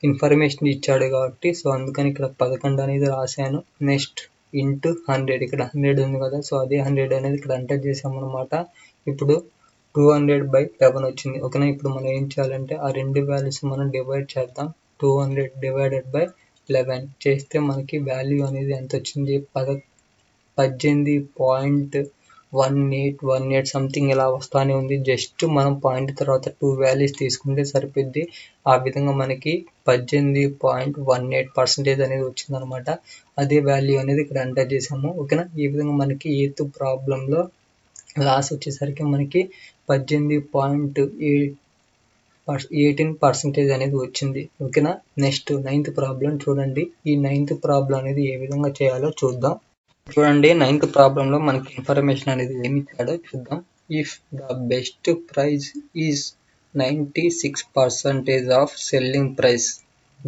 ఇన్ఫర్మేషన్ ఇచ్చాడు కాబట్టి సో అందుకని ఇక్కడ 11 అనేది రాశాను. నెక్స్ట్ ఇంటూ 100, ఇక్కడ 100 ఉంది కదా, సో అదే 100 అనేది ఇక్కడ ఎంటర్ చేసాము అనమాట. ఇప్పుడు 200/11 వచ్చింది. ఓకేనా, ఇప్పుడు మనం ఏం చేయాలంటే ఆ రెండు వాల్యూస్ మనం డివైడ్ చేద్దాం. 200 డివైడెడ్ బై 11 చేస్తే మనకి వాల్యూ అనేది ఎంత వచ్చింది, 18.18 సంథింగ్ ఇలా వస్తానే ఉంది. జస్ట్ మనం పాయింట్ తర్వాత 2 వాల్యూస్ తీసుకుంటే సరిపోద్ది. ఆ విధంగా మనకి 18.18% అనేది వచ్చింది అనమాట. అదే వాల్యూ అనేది ఇక్కడ ఎంటర్ చేసాము. ఓకేనా, ఈ విధంగా మనకి 8th ప్రాబ్లంలో లాస్ వచ్చేసరికి మనకి 18% అనేది వచ్చింది. ఓకేనా, నెక్స్ట్ 9th ప్రాబ్లం చూడండి. ఈ 9th ప్రాబ్లం అనేది ఏ విధంగా చేయాలో చూద్దాం. చూడండి 9th ప్రాబ్లంలో మనకి ఇన్ఫర్మేషన్ అనేది ఏమి ఇచ్చాడో చూద్దాం. If the best price is 96% of selling price,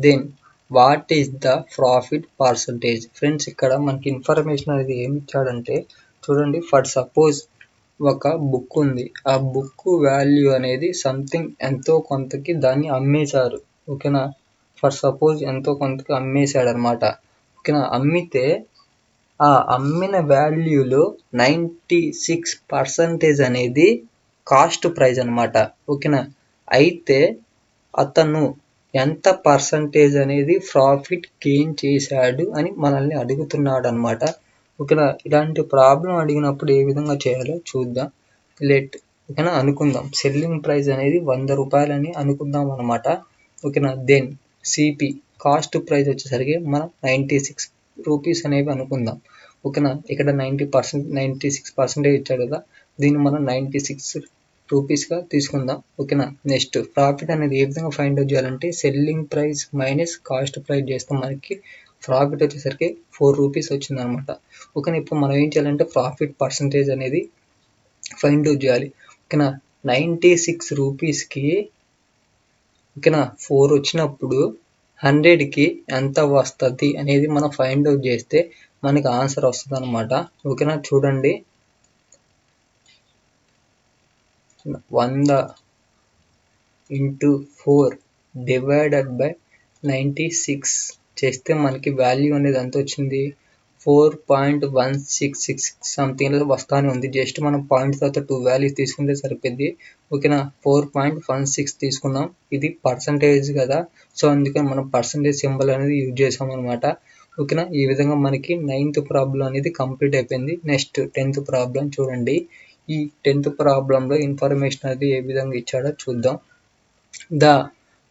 then what is the profit percentage. Friends ఇక్కడ మనకి ఇన్ఫర్మేషన్ అనేది ఏమి ఇచ్చాడంటే చూడండి, ఫర్ సపోజ్ ఒక బుక్ ఉంది, ఆ బుక్ వాల్యూ అనేది సంథింగ్ ఎంతో కొంతకి దాన్ని అమ్మేశారు. ఓకేనా, ఫర్ సపోజ్ ఎంతో కొంతకి అమ్మేశాడు అనమాట. ఓకేనా, అమ్మితే ఆ అమ్మిన వాల్యూలో 96% అనేది కాస్ట్ ప్రైస్ అనమాట. ఓకేనా, అయితే అతను ఎంత పర్సంటేజ్ అనేది ప్రాఫిట్ గెయిన్ చేశాడు అని మనల్ని అడుగుతున్నాడు అనమాట. ఓకేనా. ఇలాంటి ప్రాబ్లం అడిగినప్పుడు ఏ విధంగా చేయాలో చూద్దాం. ఓకేనా, అనుకుందాం సెల్లింగ్ ప్రైస్ అనేది 100 రూపాయలని అనుకుందాం అనమాట. ఓకేనా. దెన్ సిపి కాస్ట్ ప్రైస్ వచ్చేసరికి మనం 96 రూపీస్ అనేవి అనుకుందాం. ఓకేనా. ఇక్కడ 96% ఇచ్చాడు కదా, దీన్ని మనం 96 రూపీస్గా తీసుకుందాం. ఓకేనా. నెక్స్ట్ ప్రాఫిట్ అనేది ఏ విధంగా ఫైండ్ అవుట్ చేయాలంటే selling price minus cost price చేస్తే మనకి ప్రాఫిట్ వచ్చేసరికి 4 రూపీస్ వచ్చింది అనమాట. ఓకేనా. ఇప్పుడు మనం ఏం చేయాలంటే ప్రాఫిట్ పర్సంటేజ్ అనేది ఫైండ్ అవుట్ చేయాలి. ఓకేనా. 96 రూపీస్కి ఓకేనా 4 వచ్చినప్పుడు 100కి ఎంత వస్తుంది అనేది మనం ఫైండ్ అవుట్ చేస్తే మనకి ఆన్సర్ వస్తుంది అనమాట. ఓకేనా. చూడండి, 100 × 4 డివైడెడ్ బై 96 చేస్తే మనకి వాల్యూ అనేది ఎంత వచ్చింది, 4.166 సంథింగ్ వస్తానే ఉంది. జస్ట్ మనం పాయింట్ తర్వాత 2 వాల్యూస్ తీసుకుంటే సరిపోద్ది. ఓకేనా. 4.16 తీసుకున్నాం. ఇది పర్సంటేజ్ కదా, సో అందుకని మనం పర్సంటేజ్ సింబల్ అనేది యూజ్ చేసాం అనమాట. ఓకేనా. ఈ విధంగా మనకి 9th ప్రాబ్లం అనేది కంప్లీట్ అయిపోయింది. నెక్స్ట్ 10th ప్రాబ్లం చూడండి. ఈ 10th ప్రాబ్లంలో ఇన్ఫర్మేషన్ అనేది ఏ విధంగా ఇచ్చాడో చూద్దాం. The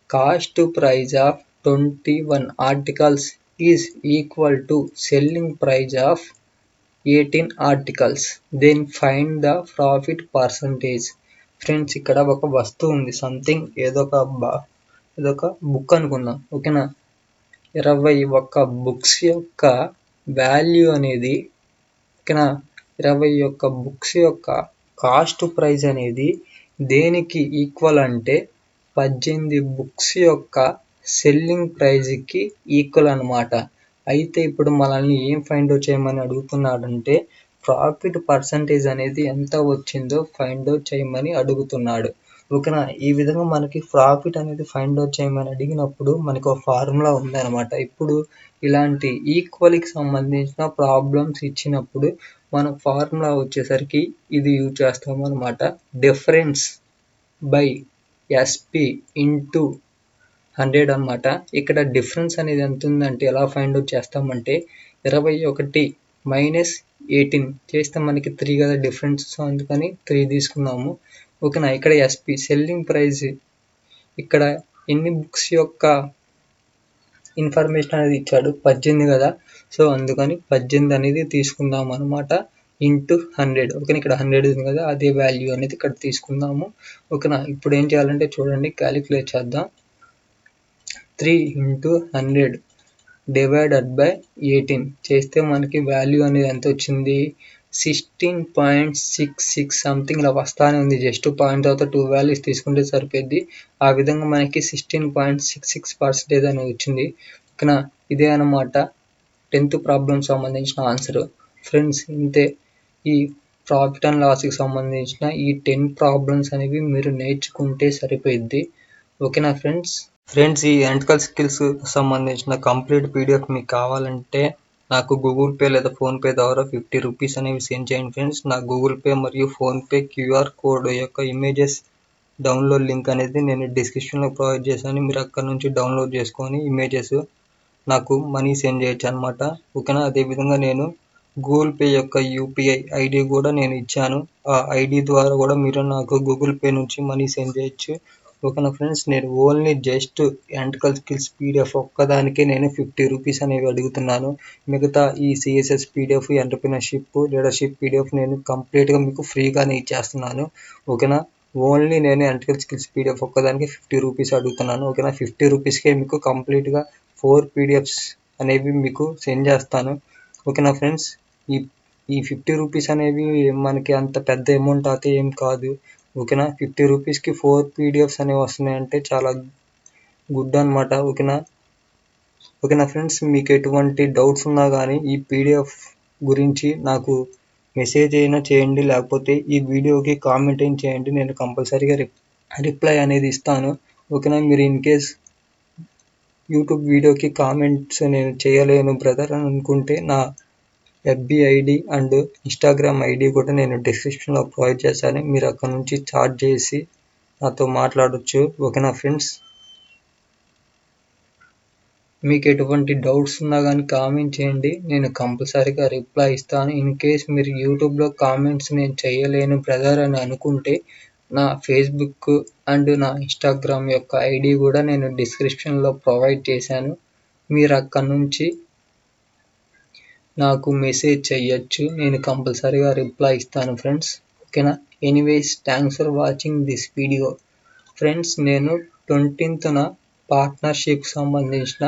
cost price of 21 articles is equal to selling price of 18 articles. Then find the profit percentage. Friends, ఇక్కడ ఒక వస్తువు ఉంది, సంథింగ్ ఏదో ఒక బుక్ అనుకుందాం. ఓకేనా. 21 బుక్స్ యొక్క వాల్యూ అనేది ఓకేనా 21 బుక్స్ యొక్క కాస్ట్ ప్రైస్ అనేది దేనికి ఈక్వల్ అంటే 18 బుక్స్ యొక్క సెల్లింగ్ ప్రైస్కి ఈక్వల్ అనమాట. అయితే ఇప్పుడు మనల్ని ఏం ఫైండ్ అవుట్ చేయమని అడుగుతున్నాడంటే ప్రాఫిట్ పర్సంటేజ్ అనేది ఎంత వచ్చిందో ఫైండ్ అవుట్ చేయమని అడుగుతున్నాడు. ఓకేనా. ఈ విధంగా మనకి ప్రాఫిట్ అనేది ఫైండ్ అవుట్ చేయమని అడిగినప్పుడు మనకు ఒక ఫార్ములా ఉందన్నమాట. ఇప్పుడు ఇలాంటి ఈక్వల్కి సంబంధించిన ప్రాబ్లమ్స్ ఇచ్చినప్పుడు మన ఫార్ములా వచ్చేసరికి ఇది యూజ్ చేస్తాం అనమాట. డిఫరెన్స్ బై ఎస్పి ఇంటూ 100 అనమాట. ఇక్కడ డిఫరెన్స్ అనేది ఎంత ఉందంటే ఎలా ఫైండ్ అవుట్ చేస్తామంటే 21 మైనస్ 18 చేస్తే మనకి 3 కదా డిఫరెన్స్, సో అందుకని 3 తీసుకున్నాము. ఓకేనా. ఇక్కడ ఎస్పి సెల్లింగ్ ప్రైస్ ఇక్కడ ఎన్ని బుక్స్ యొక్క ఇన్ఫర్మేషన్ అనేది ఇచ్చాడు, 18 కదా, సో అందుకని 18 అనేది తీసుకుందాం అనమాట. ఇంటూ 100. ఓకేనా. ఇక్కడ 100 ఉంది కదా, అదే వాల్యూ అనేది ఇక్కడ తీసుకుందాము. ఓకేనా. ఇప్పుడు ఏం చేయాలంటే చూడండి, క్యాలిక్యులేట్ చేద్దాం. 3 × 100 డివైడెడ్ బై 18 చేస్తే మనకి వాల్యూ అనేది ఎంత వచ్చింది, 16.66 సంథింగ్ ఇలా వస్తానే ఉంది. జస్ట్ పాయింట్ తర్వాత 2 వాల్యూస్ తీసుకుంటే సరిపోద్ది. ఆ విధంగా మనకి 16.66% అనేది వచ్చింది. ఓకేనా. ఇదే అనమాట 10th ప్రాబ్లం సంబంధించిన ఆన్సర్. ఫ్రెండ్స్, ఇంతే ఈ ప్రాఫిట్ అండ్ లాస్కి సంబంధించిన ఈ 10 ప్రాబ్లమ్స్ అనేవి మీరు నేర్చుకుంటే సరిపోద్ది. ఓకేనా ఫ్రెండ్స్. ఈ ఎలక్ట్రికల్ స్కిల్స్ సంబంధించిన కంప్లీట్ పీడిఎఫ్ మీకు కావాలంటే నాకు గూగుల్ పే లేదా ఫోన్పే ద్వారా 50 రూపీస్ అనేవి సెండ్ చేయండి ఫ్రెండ్స్. నా గూగుల్ పే మరియు ఫోన్పే క్యూఆర్ కోడ్ యొక్క ఇమేజెస్ డౌన్లోడ్ లింక్ అనేది నేను డిస్క్రిప్షన్లో ప్రొవైడ్ చేశాను. మీరు అక్కడ నుంచి డౌన్లోడ్ చేసుకొని ఇమేజెస్ నాకు మనీ సెండ్ చేయొచ్చు అనమాట. ఓకేనా. అదేవిధంగా నేను గూగుల్ పే యొక్క యూపీఐ ఐడి కూడా నేను ఇచ్చాను. ఆ ఐడి ద్వారా కూడా మీరు నాకు గూగుల్ పే నుంచి మనీ సెండ్ చేయొచ్చు. ఓకేనా ఫ్రెండ్స్. నేను only just electrical skills PDF ఒక్కదానికే నేను 50 రూపీస్ అనేవి అడుగుతున్నాను. మిగతా ఈ CSS PDF, entrepreneurship, leadership PDF నేను కంప్లీట్గా మీకు ఫ్రీగానే ఇచ్చేస్తున్నాను. ఓకేనా. ఓన్లీ నేను ఎలక్ట్రికల్ స్కిల్స్ పీడిఎఫ్ ఒక్కదానికి 50 రూపీస్ అడుగుతున్నాను. ఓకేనా. 50 రూపీస్కే మీకు కంప్లీట్గా 4 పీడిఎఫ్స్ అనేవి మీకు సెండ్ చేస్తాను. ఓకేనా ఫ్రెండ్స్. ఈ 50 రూపీస్ అనేవి మనకి అంత పెద్ద అమౌంట్ అయితే ఏం కాదు. ఓకేనా. 50 రూపీస్కి 4 పీడిఎఫ్స్ అనేవి వస్తున్నాయంటే చాలా గుడ్ అనమాట. ఓకేనా ఫ్రెండ్స్. మీకు ఎటువంటి డౌట్స్ ఉన్నా కానీ ఈ పీడిఎఫ్ గురించి నాకు మెసేజ్ అయినా చేయండి, లేకపోతే ఈ వీడియోకి కామెంట్ అయినా చేయండి. నేను కంపల్సరీగా రిప్లై అనేది ఇస్తాను. ఓకేనా. మీరు ఇన్ కేస్ యూట్యూబ్ వీడియోకి కామెంట్స్ నేను చేయలేను బ్రదర్ అని అనుకుంటే నా FB ID and Instagram ID కూడా నేను డిస్క్రిప్షన్లో ప్రొవైడ్ చేశాను. మీరు అక్కడ నుంచి చాట్ చేసి నాతో మాట్లాడొచ్చు. ఓకేనా ఫ్రెండ్స్. మీకు ఎటువంటి డౌట్స్ ఉన్నా కానీ కామెంట్ చేయండి, నేను కంపల్సరీగా రిప్లై ఇస్తాను. ఇన్ కేస్ మీరు యూట్యూబ్లో కామెంట్స్ నేను చేయలేను బ్రదర్ అని అనుకుంటే నా ఫేస్బుక్ అండ్ నా ఇన్స్టాగ్రామ్ యొక్క ఐడి కూడా నేను డిస్క్రిప్షన్లో ప్రొవైడ్ చేశాను. మీరు అక్కడ నుంచి నాకు మెసేజ్ చెయ్యొచ్చు, నేను కంపల్సరీగా రిప్లై ఇస్తాను ఫ్రెండ్స్. ఓకేనా? Anyways thanks for watching this video. Friends, నేను 20th పార్ట్నర్షిప్ సంబంధించిన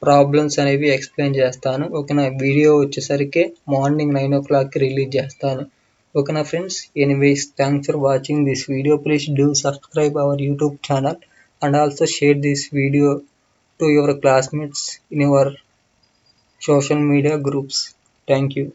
ప్రాబ్లమ్స్ అనేవి ఎక్స్ప్లెయిన్ చేస్తాను. ఓకేనా? వీడియో వచ్చేసరికి మార్నింగ్ 9 o'clock రిలీజ్ చేస్తాను. ఓకేనా friends? Anyways thanks for watching this video. Please do subscribe our YouTube channel and also share this video to your classmates in your social media groups. Thank you.